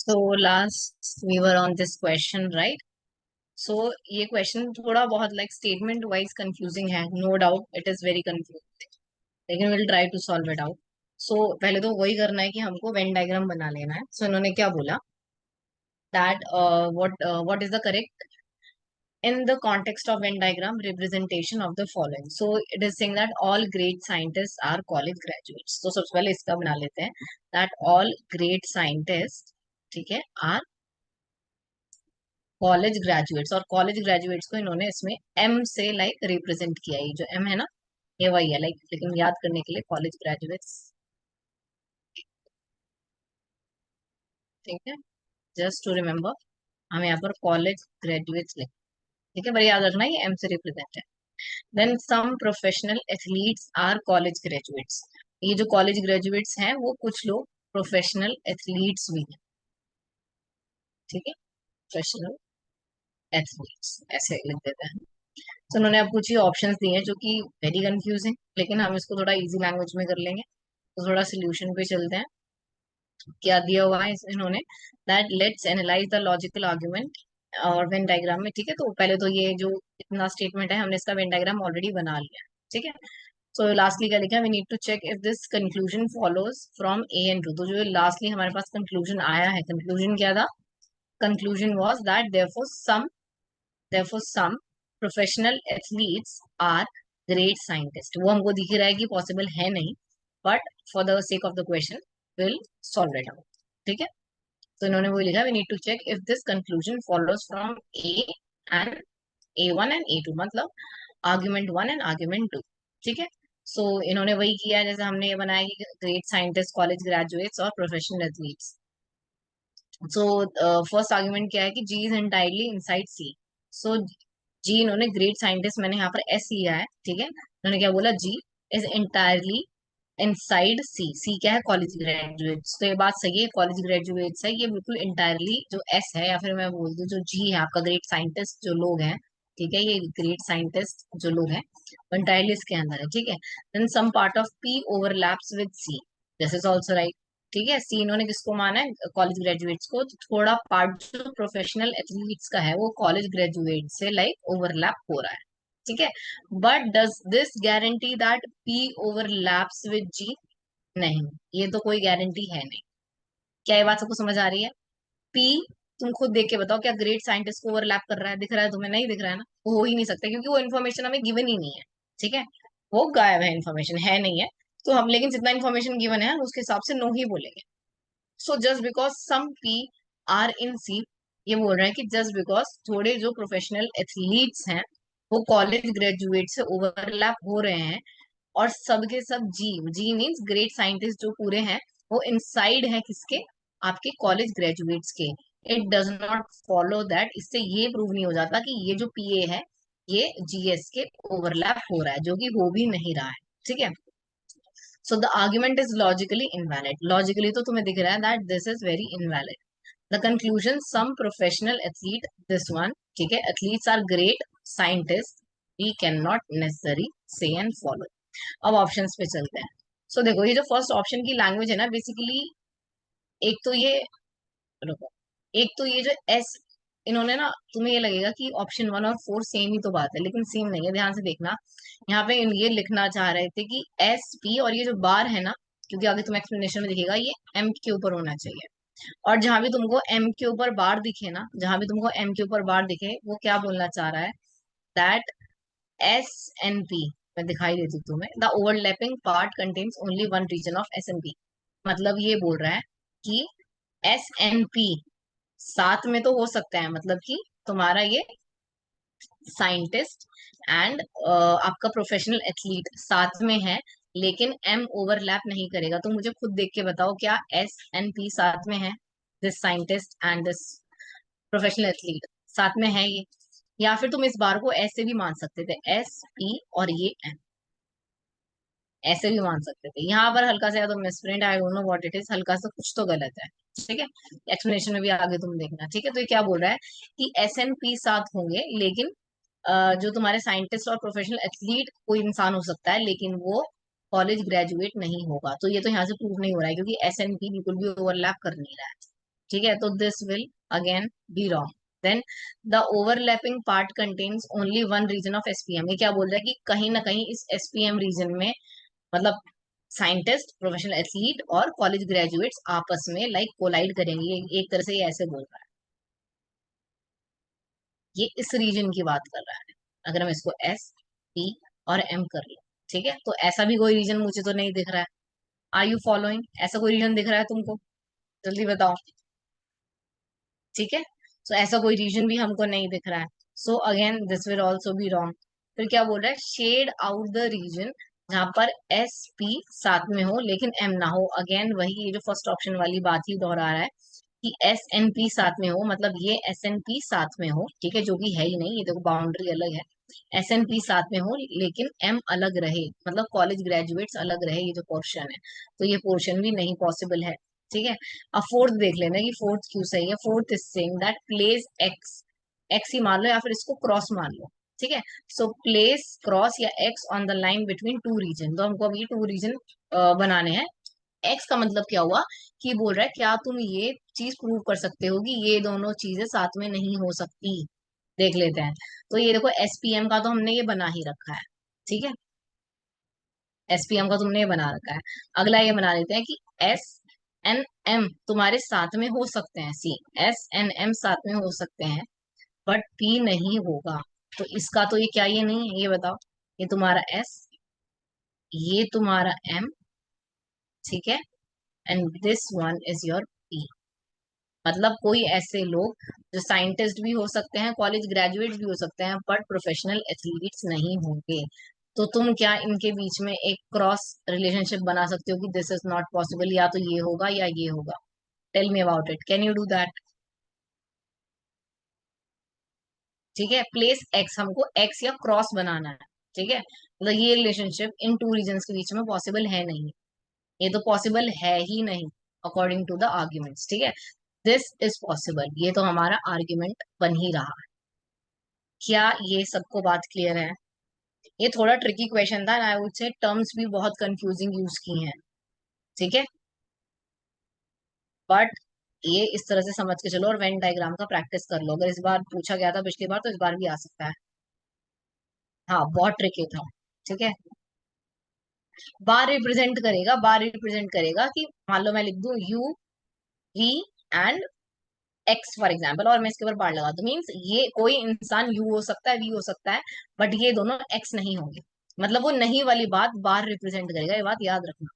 So last we were on this question, right? So ये question थोड़ा बहुत like statement wise confusing है, no doubt it is very confusing. लेकिन we'll try to solve it out. So पहले तो वही करना है कि हमको Venn diagram बना लेना है. So इन्होंने क्या बोला that what is the correct in the context of Venn diagram representation of the following. So it is saying that all great scientists are college graduates. तो सबसे पहले इसका बना लेते हैं that all great scientists, ठीक है, are कॉलेज ग्रेजुएट्स. और कॉलेज ग्रेजुएट्स को इन्होंने इसमें एम से लाइक रिप्रेजेंट किया. ये जो एम है ना, ये वही है लाइक, लेकिन याद करने के लिए कॉलेज ग्रेजुएट्स, ठीक है, जस्ट टू रिमेम्बर हम यहाँ पर कॉलेज ग्रेजुएट्स लिख, ठीक है, पर याद रखना ये एम से रिप्रेजेंट है. Then some professional athletes are college graduates. ये जो कॉलेज ग्रेजुएट्स हैं वो कुछ लोग प्रोफेशनल एथलीट्स भी हैं, ठीक है, प्रोफेशनल एथलीट्स ऐसे लिख देते हैं. तो उन्होंने अब कुछ ही ऑप्शंस दिए हैं जो कि वेरी कंफ्यूजिंग, लेकिन हम इसको थोड़ा इजी लैंग्वेज में कर लेंगे. तो थोड़ा सोल्यूशन पे चलते हैं. क्या दिया हुआ है इन्होंने that let's analyse the logical argument और वेन डायग्राम में, ठीक है. तो पहले तो ये जो इतना स्टेटमेंट है हमने इसका वेन डायग्राम ऑलरेडी बना लिया, ठीक है. सो लास्टली क्या लिखा है, we need to check if this conclusion follows from A and two. तो जो लास्टली हमारे पास कंक्लूजन आया है, कंक्लूजन क्या था, conclusion was that therefore some professional athletes are great scientist. वो हमको दिख रहा है कि पॉसिबल है नहीं, but for the sake of the question will solve it out, ठीक है. तो इन्होंने वो लिखा, we need to check if this conclusion follows from A and A1 and A2, मतलब argument one and argument two, ठीक है. सो इन्होंने वही किया है जैसे हमने ये बनाया कि ग्रेट साइंटिस्ट, कॉलेज ग्रेजुएट्स और professional athletes. So first argument क्या है कि जी इज एंटायरली इनसाइड सी. सो जी, इन्होंने ग्रेट साइंटिस्ट, मैंने यहाँ पर एस लिया है, ठीक है. इन्होंने क्या बोला, जी इज एंटायरली इनसाइड सी. सी क्या है, कॉलेज ग्रेजुएट्स. तो ये बात सही है, कॉलेज ग्रेजुएट्स है ये बिल्कुल इंटायरली. जो एस है या फिर मैं बोल दूं जो जी है आपका, ग्रेट साइंटिस्ट जो लोग हैं, ठीक है, ये ग्रेट साइंटिस्ट जो लोग हैं वो इंटायरली इसके अंदर है, ठीक है. Then some part of P overlaps with C, this is also right, ठीक है. सी इन्होंने किसको माना है, कॉलेज ग्रेजुएट्स को. तो थोड़ा पार्ट जो प्रोफेशनल एथलीट्स का है वो कॉलेज ग्रेजुएट से लाइक ओवरलैप हो रहा है, ठीक है. But does this guarantee that P overlaps with G? नहीं, ये तो कोई गारंटी है नहीं. क्या ये बात सबको समझ आ रही है? पी, तुम खुद देख के बताओ, क्या ग्रेट साइंटिस्ट को ओवरलैप कर रहा है, दिख रहा है तुम्हें? नहीं दिख रहा है ना, वो हो ही नहीं सकता क्योंकि वो इन्फॉर्मेशन हमें गिवन ही नहीं है, ठीक है. वो गायब है, इन्फॉर्मेशन है नहीं है. तो हम लेकिन जितना इन्फॉर्मेशन गिवन है उसके हिसाब से नो ही बोलेंगे. So just because some P are in C, ये बोल रहे हैं कि जस्ट बिकॉज थोड़े जो प्रोफेशनल एथलीट्स हैं वो कॉलेज ग्रेजुएट से ओवरलैप हो रहे हैं, और सबके सब जी, जी मीन्स ग्रेट साइंटिस्ट जो पूरे हैं वो इनसाइड है किसके, आपके कॉलेज ग्रेजुएट्स के. It does not follow that, इससे ये प्रूव नहीं हो जाता कि ये जो पीए है ये जीएस के ओवरलैप हो रहा है, जो कि हो भी नहीं रहा है, ठीक है. So the argument is logically invalid. Logically तो तुम्हें दिख रहा है that this is very invalid. The conclusion some professional athlete, this one, ठीक है, athletes are great scientist, we can not necessary say and follow. अब ऑप्शंस पे चलते हैं. सो देखो, ये जो फर्स्ट ऑप्शन की लैंग्वेज है ना, बेसिकली एक तो ये, रुको, एक तो ये जो एस, इन्होंने ना, तुम्हें ये लगेगा कि ऑप्शन वन और फोर सेम ही तो बात है, लेकिन सेम नहीं है. ध्यान से देखना, यहाँ पे ये लिखना चाह रहे थे कि एस पी और ये जो बार है ना, क्योंकि आगे तुम एक्सप्लेनेशन में दिखेगा, ये एम के ऊपर होना चाहिए. और जहां भी तुमको एम के ऊपर बार दिखे ना, जहां भी तुमको एम के ऊपर बार दिखे, वो क्या बोलना चाह रहा है, दैट एस एन पी, मैं दिखाई देती हूँ तुम्हें, the overlapping part contains only one region of S N P. मतलब ये बोल रहा है कि एस एन पी साथ में तो हो सकता है, मतलब कि तुम्हारा ये साइंटिस्ट एंड आपका प्रोफेशनल एथलीट साथ में है, लेकिन एम ओवरलैप नहीं करेगा. तो मुझे खुद देख के बताओ, क्या एस एन पी साथ में है, this scientist and this professional athlete साथ में है ये? या फिर तुम इस बार को ऐसे भी मान सकते थे, एस पी और ये एम, ऐसे भी मान सकते थे. यहाँ पर हल्का सा, या तो misprint, I don't know what it is, हल्का सा कुछ तो गलत है, ठीक है. एक्सप्लेनेशन में भी आगे तुम देखना, ठीक है. तो ये क्या बोल रहा है कि एस एन पी साथ होंगे, लेकिन जो तुम्हारे साइंटिस्ट और प्रोफेशनल एथलीट कोई इंसान हो सकता है, लेकिन वो कॉलेज ग्रेजुएट नहीं होगा. तो ये तो यहाँ से प्रूव नहीं हो रहा है क्योंकि एस एन पी बिल्कुल भी ओवरलैप कर नहीं रहा है, ठीक है, तो this will again be wrong. Then the overlapping part contains only one region of SPM. ये क्या बोल रहा है कि कहीं ना कहीं इस एसपीएम रीजन में, मतलब साइंटिस्ट, प्रोफेशनल एथलीट और कॉलेज ग्रेजुएट्स आपस में लाइक कोलाइड करेंगे। ये एक तरह से ये ऐसे बोल रहा है, ये इस रीजन की बात कर रहा है। अगर हम इसको एस, पी और एम कर ले, ठीक है, तो ऐसा भी कोई रीजन मुझे तो नहीं दिख रहा है। Are you following? ऐसा कोई रीजन दिख रहा है तुमको? जल्दी बताओ। ठीक है, तो ऐसा कोई रीजन भी हमको नहीं दिख रहा है। So again this will also be wrong. फिर क्या बोल रहा है? शेड आउट द रीजन जहां पर एस पी साथ में हो लेकिन एम ना हो। अगेन वही, ये जो फर्स्ट ऑप्शन वाली बात ही दोहरा रहा है कि एस एन पी साथ में हो, मतलब ये एस एन पी साथ में हो, ठीक है, जो कि है ही नहीं, ये देखो बाउंड्री अलग है। एस एन पी साथ में हो लेकिन एम अलग रहे, मतलब कॉलेज ग्रेजुएट्स अलग रहे, ये जो पोर्शन है, तो ये पोर्शन भी नहीं पॉसिबल है। ठीक है, अब फोर्थ देख लेना कि फोर्थ क्यों सही है। Fourth is saying that place x, x ही मान लो या फिर इसको क्रॉस मान लो। ठीक है, सो प्लेस क्रॉस या X on the line between two region. तो हमको अब ये टू रीजन बनाने हैं। एक्स का मतलब क्या हुआ कि बोल रहा है क्या तुम ये चीज प्रूव कर सकते हो कि ये दोनों चीजें साथ में नहीं हो सकती। देख लेते हैं। तो ये देखो एसपीएम का तो हमने ये बना ही रखा है। ठीक है, एसपीएम का तुमने ये बना रखा है। अगला ये बना लेते हैं कि एस एन एम तुम्हारे साथ में हो सकते हैं। सी, एस एन एम साथ में हो सकते हैं बट पी नहीं होगा। तो इसका तो ये क्या, ये नहीं है, ये बताओ। ये तुम्हारा एस, ये तुम्हारा एम, ठीक है, and this one is your P. मतलब कोई ऐसे लोग जो साइंटिस्ट भी हो सकते हैं, कॉलेज ग्रेजुएट्स भी हो सकते हैं, बट प्रोफेशनल एथलीट्स नहीं होंगे। तो तुम क्या इनके बीच में एक क्रॉस रिलेशनशिप बना सकते हो कि दिस इज नॉट पॉसिबल, या तो ये होगा या ये होगा? Tell me about it, can you do that? ठीक है, प्लेस एक्स, हमको एक्स या क्रॉस बनाना है। ठीक है, मतलब ये रिलेशनशिप इन टू रीजन्स के बीच में पॉसिबल है नहीं, ये तो पॉसिबल है ही नहीं अकॉर्डिंग टू द आर्ग्यूमेंट्स। ठीक है, दिस इज पॉसिबल, ये तो हमारा आर्ग्यूमेंट बन ही रहा है। क्या ये सबको बात क्लियर है? ये थोड़ा ट्रिकी क्वेश्चन था, आई वुड से टर्म्स भी बहुत कंफ्यूजिंग यूज की हैं। ठीक है, बट ये इस तरह से समझ के चलो और वेन डायग्राम का प्रैक्टिस कर लो। अगर इस बार पूछा गया था पिछली बार, तो इस बार भी आ सकता है। हाँ, बहुत ट्रिकी था। ठीक है, बार रिप्रेजेंट करेगा, बार रिप्रेजेंट करेगा कि मान लो मैं लिख दूं U V and X for example, और मैं इसके ऊपर बार लगा दूं, मीन्स ये कोई इंसान यू हो सकता है, वी हो सकता है, बट ये दोनों एक्स नहीं होंगे। मतलब वो नहीं वाली बात बार रिप्रेजेंट करेगा, ये बात याद रखना।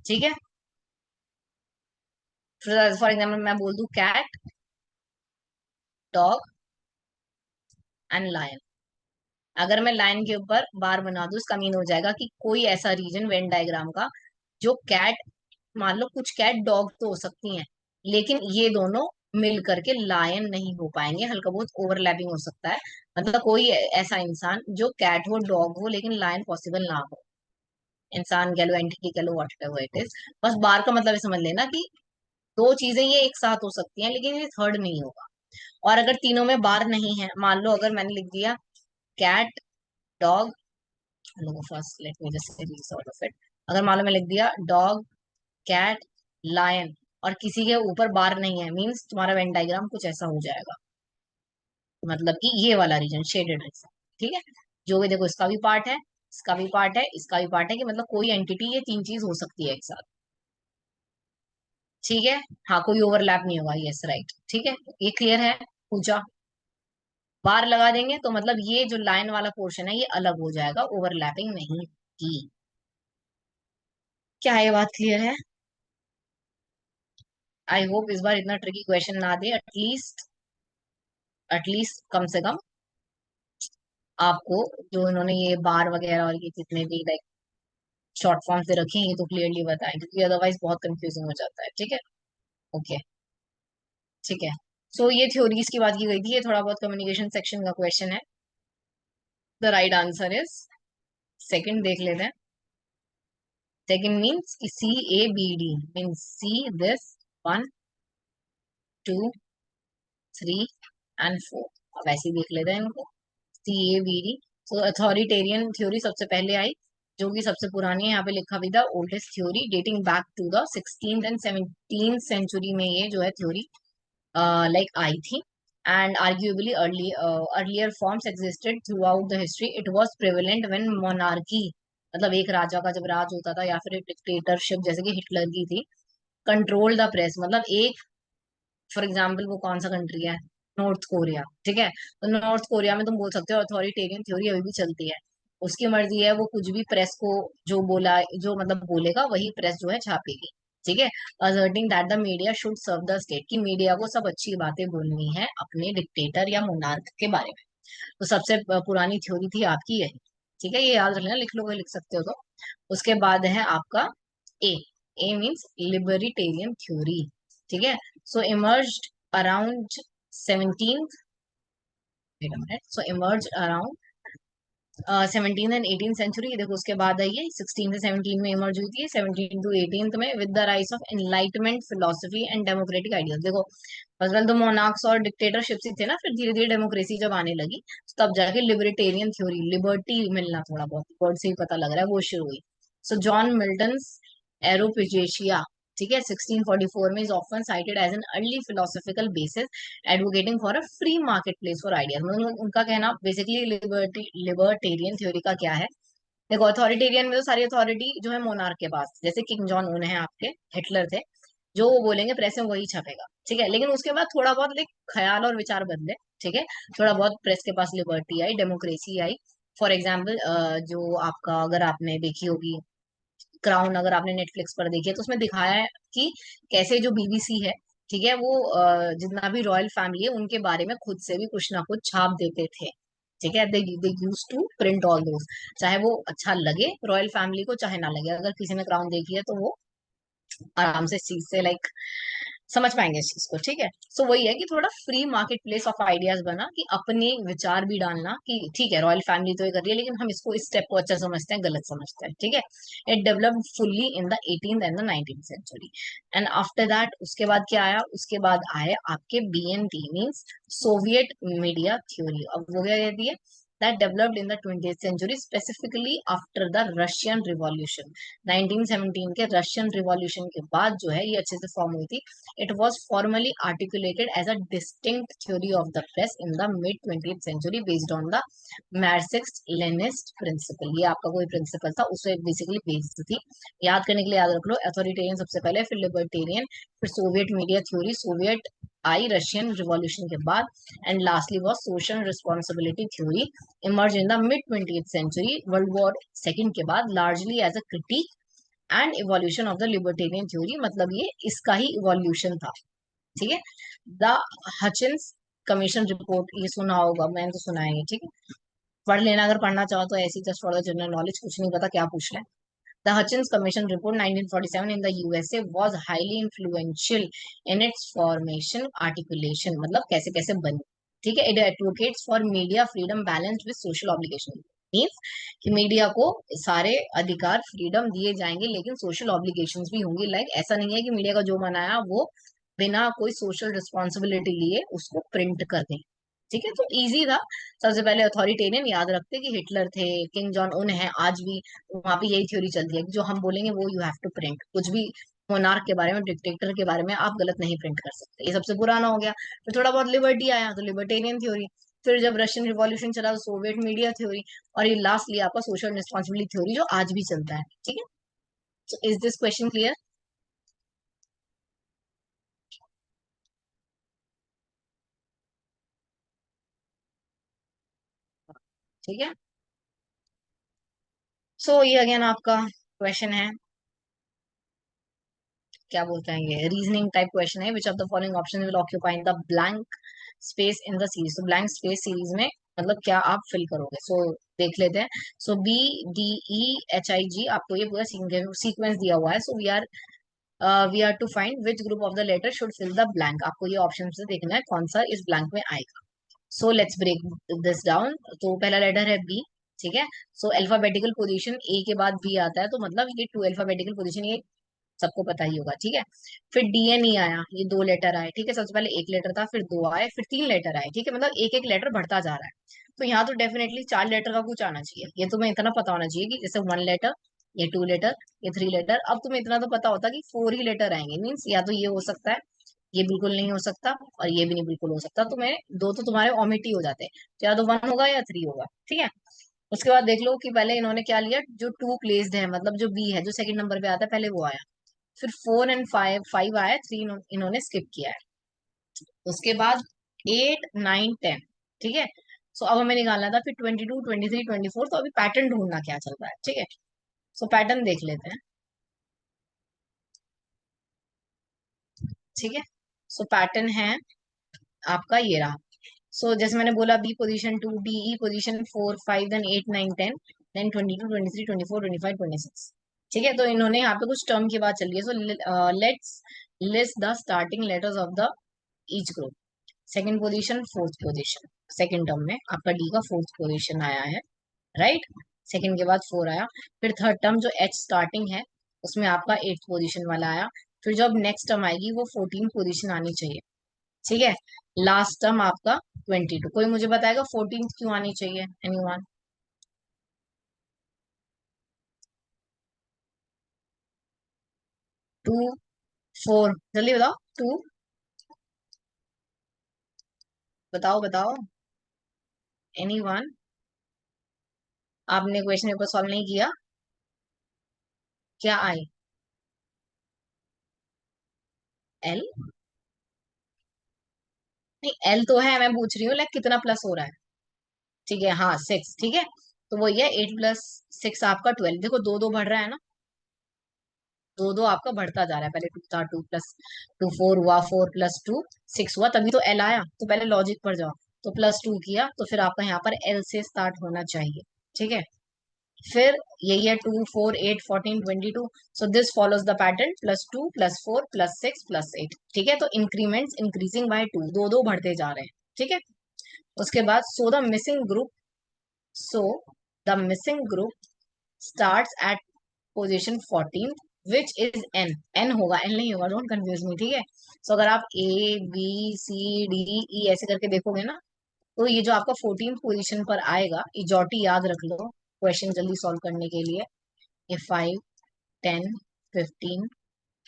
ठीक है, फॉर एग्जाम्पल मैं बोल दूं कैट, डॉग एंड लायन। अगर मैं लाइन के ऊपर बार बना दूं, इसका मीन हो जाएगा कि कोई ऐसा रीजन वेन डायग्राम का जो कैट, मान लो कुछ कैट डॉग तो हो सकती हैं, लेकिन ये दोनों मिल करके लायन नहीं हो पाएंगे, हल्का बहुत ओवरलैपिंग हो सकता है। मतलब कोई ऐसा इंसान जो कैट हो, डॉग हो, लेकिन लायन पॉसिबल ना हो। इंसान कह लो, एंटिटी कह लो, व्हाट एवर इट इज। बस बार का मतलब ये समझ लेना कि दो चीजें ये एक साथ हो सकती हैं, लेकिन ये थर्ड नहीं होगा। और अगर तीनों में बार नहीं है, मान लो अगर मैंने लिख दिया cat, dog, first let me just read sort of it. अगर मान लो मैं लिख दिया डॉग, कैट, लायन, और किसी के ऊपर बार नहीं है, मींस तुम्हारा वेन डायग्राम कुछ ऐसा हो जाएगा। मतलब कि ये वाला रीजन शेडेड रीजन। ठीक है, जो भी देखो, इसका भी पार्ट है, इसका भी पार्ट है, इसका भी पार्ट है, कि मतलब कोई एंटिटी, ये तीन चीज हो सकती है एक साथ। ठीक है, हाँ, कोई ओवरलैप नहीं होगा, यस राइट। ठीक है, ये क्लियर है? पूछा, बार लगा देंगे तो मतलब ये जो लाइन वाला पोर्शन है ये अलग हो जाएगा, ओवरलैपिंग नहीं की। क्या ये बात क्लियर है? आई होप इस बार इतना ट्रिकी क्वेश्चन ना दे, एटलीस्ट, एटलीस्ट कम से कम आपको, जो इन्होंने ये बार वगैरह और ये जितने भी लाइक शॉर्ट फॉर्म से रखे हैं, ये तो क्लियरली बताएं, क्योंकि अदरवाइज बहुत कंफ्यूजिंग हो जाता है। ठीक है, ओके, ठीक है। सो ये थ्योरीज की बात की गई थी, ये थोड़ा बहुत कम्युनिकेशन सेक्शन का क्वेश्चन है। The right answer is second, देख लेते हैं। सेकंड मीन्स कि C A B D, means C this, one, two, three and four. अब ऐसे ही देख लेते हैं इनको, C A B D. So authoritarian theory सबसे पहले आई, जो कि सबसे पुरानी है, यहाँ पे लिखा भी था oldest theory dating back to the 16th and 17th century में ये जो है थ्योरी like आई थी. And arguably earlier forms existed throughout the history. It was prevalent when monarchy, मतलब एक राजा का जब राज होता था या फिर एक डिक्टेटरशिप जैसे कि हिटलर की थी, कंट्रोल द प्रेस, मतलब एक, फॉर एग्जाम्पल वो कौन सा कंट्री है, नॉर्थ कोरिया, ठीक है, तो नॉर्थ कोरिया में तुम बोल सकते हो अथॉरिटेरियन थ्योरी अभी भी चलती है. उसकी मर्जी है, वो कुछ भी प्रेस को जो बोला, जो मतलब बोलेगा वही प्रेस जो है छापेगी. ठीक है. Asserting that the media should serve the state, की मीडिया को सब अच्छी बातें बोलनी है अपने डिक्टेटर या मोनार्क के बारे में. तो सबसे पुरानी थ्योरी थी आपकी यही. ठीक है, ये याद रखना, लिख लोगे लिख सकते हो तो. उसके बाद है आपका A. A means libertarian theory. ठीक है. So emerged around 17th, wait a minute, so emerged around 17th and 18th century. देखो उसके बाद आई है 16 से 17 में इमर्ज हुई थी, 17 to 18 में with the rise of enlightenment philosophy and democratic ideas. देखो फर्स्ट ऑफ तो मोनार्क्स और डिक्टेटरशिप ही थे ना, फिर धीरे धीरे डेमोक्रेसी जब आने लगी तो तब जाके लिबर्टेरियन थ्योरी, लिबर्टी मिलना, थोड़ा बहुत वर्ड से ही पता लग रहा है, वो शुरू हुई. सो जॉन मिल्टन एरोपिजेशिया, ठीक है, 1644 में, is often cited as an early philosophical basis advocating for a free market place for ideas. मतलब उनका कहना बेसिकली लिबर्टेरियन थ्योरी का क्या है. देखो अथॉरिटेरियन में तो सारी अथॉरिटी जो है मोनार्क के पास, जैसे किंग जॉन उन है आपके, हिटलर थे, जो वो बोलेंगे प्रेस में वही छपेगा. ठीक है, लेकिन उसके बाद थोड़ा बहुत लाइक ख्याल और विचार बदले. ठीक है, थोड़ा बहुत प्रेस के पास लिबर्टी आई, डेमोक्रेसी आई. फॉर एग्जाम्पल जो आपका, अगर आपने देखी होगी क्राउन, अगर आपने नेटफ्लिक्स पर देखी है तो उसमें दिखाया है कि कैसे जो बीबीसी है, ठीक है, वो जितना भी रॉयल फैमिली है उनके बारे में खुद से भी कुछ ना कुछ छाप देते थे. ठीक है, they use to print all those, चाहे वो अच्छा लगे रॉयल फैमिली को चाहे ना लगे. अगर किसी ने क्राउन देखी है तो वो आराम से इस चीज से लाइक समझ पाएंगे इस चीज को. ठीक है, सो वही है कि थोड़ा free market place of ideas बना, कि अपने विचार भी डालना, कि ठीक है रॉयल फैमिली तो ये कर रही है लेकिन हम इसको, इस स्टेप को अच्छा समझते हैं, गलत समझते हैं. ठीक है. It developed fully in the 18th and the 19th century. And after that उसके बाद क्या आया, उसके बाद आए आपके BNT means Soviet media theory. अब वो क्या कहती है, that developed in the 20th century, specifically after the Russian Revolution. 1917 के रशियन रिवॉल्यूशन के बाद जो है ये अच्छे से फॉर्म हुई थी. It was formally articulated as a distinct theory of the press in the mid 20th century based on the Marxist Leninist principle. ये आपका कोई प्रिंसिपल था, उसे बेसिकली बेस्ड थी. याद करने के लिए याद रख लो, अथॉरिटेरियन सबसे पहले, फिर लिबर्टेरियन, फिर सोवियत मीडिया थ्योरी, सोवियत आई रशियन रिवॉल्यूशन के बाद, and lastly was social responsibility theory emerged in the mid 20th century, World War II के बाद, largely as a critique and evolution of the libertarian theory. मतलब ये इसका ही evolution था. ठीक है. द हचिंस कमीशन रिपोर्ट, ये सुना होगा, मैंने तो सुना है ये. ठीक है, पढ़ लेना अगर पढ़ना चाहो तो, ऐसी just for the general knowledge, कुछ नहीं पता क्या पूछ लें. The Hutchins Commission report 1947 in the USA was highly influential in its formation articulation. मतलब कैसे कैसे बनी. ठीक है. It advocates for media freedom balanced with social obligation. Means कि मीडिया को सारे अधिकार फ्रीडम दिए जाएंगे लेकिन सोशल ऑब्लिगेशंस भी होंगी. लाइक ऐसा नहीं है कि मीडिया का जो मन आया वो बिना कोई सोशल रिस्पॉन्सिबिलिटी लिए उसको प्रिंट कर दें. ठीक है, तो इजी था. सबसे पहले अथॉरिटेरियन याद रखते कि हिटलर थे, किंग जॉन उन है आज भी, वहां पे यही थ्योरी चलती है कि जो हम बोलेंगे वो यू हैव टू प्रिंट. कुछ भी मोनार्क के बारे में, डिक्टेटर के बारे में आप गलत नहीं प्रिंट कर सकते. ये सबसे पुराना हो गया. फिर थोड़ा बहुत लिबर्टी आया तो लिबर्टेरियन थ्योरी. फिर जब रशियन रिवॉल्यूशन चला तो सोवियत मीडिया थ्योरी. और ये लास्टली आपका सोशल रिस्पॉन्सिबिलिटी थ्योरी जो आज भी चलता है. ठीक है. So is this question clear? ठीक है. सो ये अगेन आपका क्वेश्चन है, क्या बोलते हैं, ये रीजनिंग टाइप क्वेश्चन है. विच of the following option will occupy the blank space in the series. तो ब्लैंक स्पेस सीरीज में मतलब क्या आप फिल करोगे. सो देख लेते हैं. सो BDEHIG, आपको ये पूरा सीक्वेंस दिया हुआ है. So we are to find which group of the letter should fill the blank. आपको ये ऑप्शन से देखना है कौन सा इस ब्लैंक में आएगा. So let's break this down. तो पहला लेटर है बी. ठीक है. सो अल्फाबेटिकल पोजीशन ए के बाद बी आता है, तो मतलब ये टू अल्फाबेटिकल पोजीशन, ये सबको पता ही होगा, ठीक है। फिर डीएनई आया, ये 2 लेटर आए, ठीक है। सबसे पहले 1 लेटर था, फिर 2 आए, फिर 3 लेटर आए, ठीक है। मतलब एक एक लेटर बढ़ता जा रहा है। तो यहाँ तो डेफिनेटली 4 लेटर का कुछ आना चाहिए, ये तुम्हें इतना पता होना चाहिए कि जैसे 1 लेटर, ये 2 लेटर, ये 3 लेटर। अब तुम्हें इतना तो पता होता कि 4 ही लेटर आएंगे, मीन्स या तो ये हो सकता है, ये बिल्कुल नहीं हो सकता, और ये भी नहीं बिल्कुल हो सकता। तो मैं दो तो तुम्हारे ओमिट ही हो जाते हैं, तो या तो 1 होगा या 3 होगा, ठीक है। उसके बाद देख लो कि पहले इन्होंने क्या लिया, जो टू प्लेस्ड है, मतलब जो बी है, जो सेकंड नंबर पे आता है, पहले वो आया। फिर 4 एंड 5, 5 आया, 3 इन्होंने स्किप किया है। उसके बाद 8, 9, 10, ठीक है। सो अब हमें निकालना था फिर 22, 23, 24। तो अभी पैटर्न ढूंढना क्या चल रहा है, ठीक है। सो पैटर्न देख लेते हैं, ठीक है। सो पैटर्न है आपका ये रहा। सो जैसे मैंने बोला, B position 2, D E position 4, 5, then 8, 9, 10, then 22, 23, 24, 25, 26, ठीक है। तो इन्होंने यहाँ पे कुछ टर्म की बात चल रही है। So let's list the starting letters of the each group. Second position, fourth position, second term में आपका डी का फोर्थ पोजीशन आया है, राइट। सेकंड के बाद 4 आया। फिर थर्ड टर्म जो एच स्टार्टिंग है, उसमें आपका 8th पोजीशन वाला आया। फिर जब नेक्स्ट टर्म आएगी वो 14 पोजीशन आनी चाहिए, ठीक है। लास्ट टर्म आपका 22। कोई मुझे बताएगा 14 क्यों आनी चाहिए, एनीवन? 2, 4, जल्दी बताओ। 2, बताओ बताओ, एनीवन? आपने क्वेश्चन पेपर सॉल्व नहीं किया? क्या आई? एल? नहीं, एल तो है, मैं पूछ रही हूँ लाइक कितना प्लस हो रहा है, ठीक है। हाँ, 6, ठीक है। तो वही है, 8 + 6 आपका 12। देखो दो दो बढ़ रहा है ना, दो दो आपका बढ़ता जा रहा है। पहले 2 था, 2 + 2 4 हुआ, 4 + 2 6 हुआ, तभी तो एल आया। तो पहले लॉजिक पर जाओ, तो +2 किया, तो फिर आपका यहाँ पर एल से स्टार्ट होना चाहिए, ठीक है। फिर यही है 2, 4, 8, 14, 22। So this follows the pattern, +2 + 4 + 6 + 8, ठीक है। तो इंक्रीमेंट्स इंक्रीजिंग बाय 2, दो दो बढ़ते जा रहे हैं, ठीक है। उसके बाद so the missing group starts at position 14, which is N. N होगा, एन नहीं होगा, डोंट कंफ्यूज मी, ठीक है। सो अगर आप A B C D E ऐसे करके देखोगे ना, तो ये जो आपका 14th पोजीशन पर आएगा, ये जॉटी याद रख लो क्वेश्चन जल्दी सॉल्व करने के लिए। ये 5, 10, 15,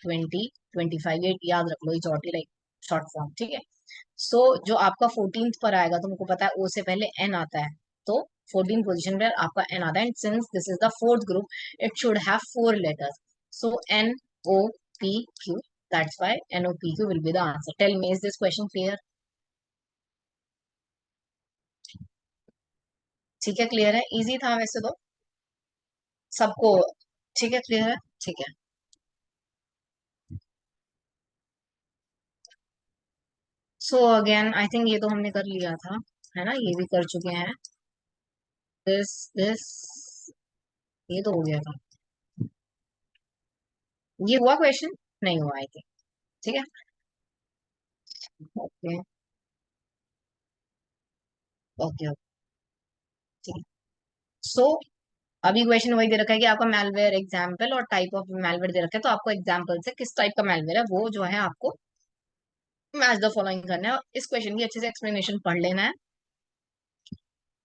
20, 25, ये याद रख लो, ये जॉटी लाइक शॉर्ट फॉर्म, ठीक है। सो जो आपका 14th पर आएगा, तुमको पता है ओ से पहले एन आता है, तो 14 पोजीशन पे आपका एन आता है। And since this is the fourth group, it should have 4 letters. So N O P Q, that's why N O P Q will be the answer. Tell me, is this question clear? ठीक है, clear है, easy था वैसे तो सबको, ठीक है, clear है, ठीक है। सो अगेन आई थिंक ये तो हमने कर लिया था, है ना, ये भी कर चुके हैं। दिस ये तो हो गया था। ये हुआ क्वेश्चन? नहीं हुआ आई थिंक, ठीक है। ओके ओके ओके, ठीक है। सो अभी क्वेश्चन वही दे रखा है कि आपका मैलवेयर एग्जाम्पल और टाइप ऑफ मैलवेयर दे रखा है, तो आपको एग्जाम्पल से किस टाइप का मैलवेयर है वो जो है आपको मैच द फॉलोइंग करना है, और इस क्वेश्चन की अच्छे से एक्सप्लेनेशन पढ़ लेना है,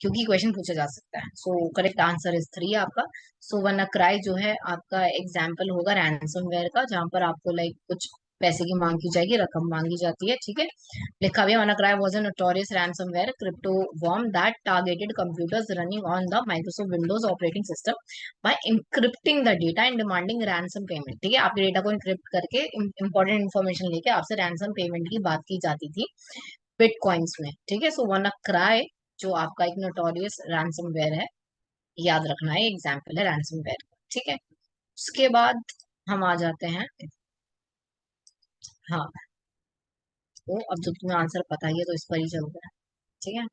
क्योंकि क्वेश्चन पूछा जा सकता है। सो करेक्ट आंसर इज 3 आपका। सो वन क्राई जो है आपका एग्जाम्पल होगा रैंसमवेयर का, जहां पर आपको लाइक कुछ पैसे की मांग की जाएगी, रकम मांगी जाती है, ठीक है। लिखा हुआ है, one cry was a notorious ransomware crypto worm that targeted computers running on the Microsoft Windows operating system by encrypting the data and demanding ransom payment, ठीक है। आपके डेटा को इंक्रिप्ट करके इंपॉर्टेंट इन्फॉर्मेशन लेके आपसे रैंसम पेमेंट की बात की जाती थी बिटकॉइंस में, ठीक है। सो वन क्राई जो आपका एक नोटोरियस रैंसमवेयर है, याद रखना है, एग्जाम्पल है रैंसमवेयर, ठीक है। उसके बाद हम आ जाते हैं, हाँ, तो अब जब तुम्हें आंसर पता ही है तो इस पर ही चलता है, ठीक है।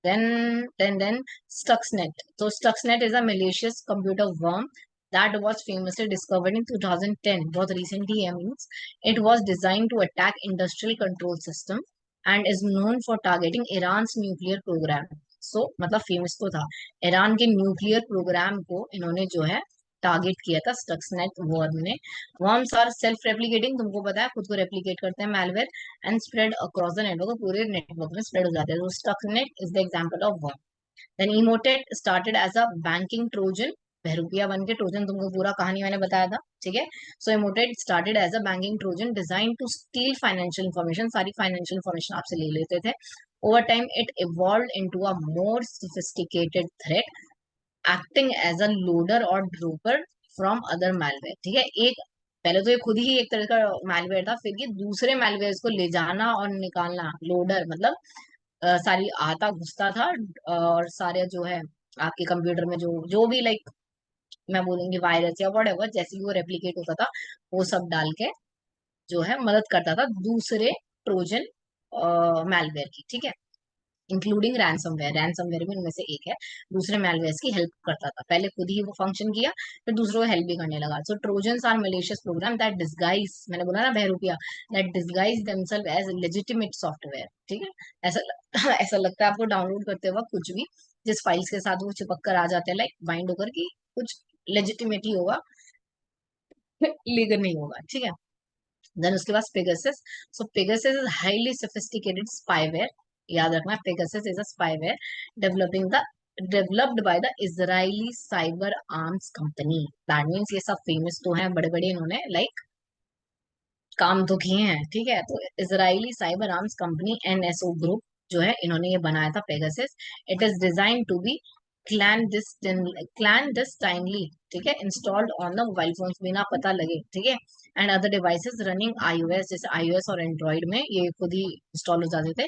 Then Stuxnet. So Stuxnet is a malicious computer worm that was famously discovered in 2010. बहुत recently है, means it was designed to attack industrial control system and is known for targeting Iran's nuclear program. So मतलब famous तो था, Iran के nuclear programme को इन्होंने जो है टारगेट किया था स्टक्सनेट वर्म ने। वर्म्स आर सेल्फ रेप्लिकेटिंग, तुमको पता है खुद को रेप्लिकेट करते हैं malware, and spread across the network, पूरे नेटवर्क में स्प्रेड हो जाते हैं। तो Stuxnet is the example of worm. Then Emotet started as a banking Trojan, बहरूपिया बन के ट्रोजन, तुमको पूरा कहानी मैंने बताया था, ठीक है। So Emotet started as a banking Trojan design to steal financial information, सारी फाइनेंशियल इंफॉर्मेशन आपसे ले लेते थे। Over time it evolve into a more sophisticated threat, acting as a loader और ड्रोपर फ्रॉम अदर मैलवेयर, ठीक है। एक पहले तो ये खुद ही एक तरह का मैलवेयर था, फिर ये दूसरे मैलवेयर को ले जाना और निकालना, लोडर मतलब सारी आता घुसता था, और सारे जो है आपके कंप्यूटर में जो जो भी लाइक मैं बोलूंगी वायरस या वट एवर, जैसे भी वो रेप्लिकेट होता था, वो सब डाल के जो है मदद करता था दूसरे ट्रोजन मैलवेयर की, ठीक है। इंक्लूडिंग रैंसमवेयर, रैंसमवेयर भी उनमें से एक है, दूसरे मैलवेयर की हेल्प करता था। पहले खुद ही वो फंक्शन किया, फिर दूसरों को हेल्प भी करने लगा। So Trojans are malicious program that disguise, मैंने बोला ना बहरूपिया, that disguise themselves as legitimate software, ठीक है। ऐसा ऐसा लगता है आपको डाउनलोड करते वक्त कुछ भी, जिस फाइल्स के साथ वो चिपक कर आ जाते हैं लाइक बाइंड होकर की कुछ लेजिटिमेट ही होगा, लीगल नहीं होगा, ठीक है। देन उसके बाद Pegasus. So Pegasus is highly sophisticated spyware, याद रखना Pegasus is a spyware developing the developed by the Israeli cyber arms company. That means ये सब फेमस तो हैं, बड़े बड़े इन्होंने लाइक काम तो किए हैं, ठीक है। तो Israeli cyber arms company NSO group जो है, इन्होंने ये बनाया था Pegasus. It is design to be clandestinely, ठीक है, installed on the mobile phones, बिना पता लगे, ठीक है, and other devices running iOS, जैसे आईओएस और एंड्रॉइड में ये खुद ही इंस्टॉल हो जाते थे।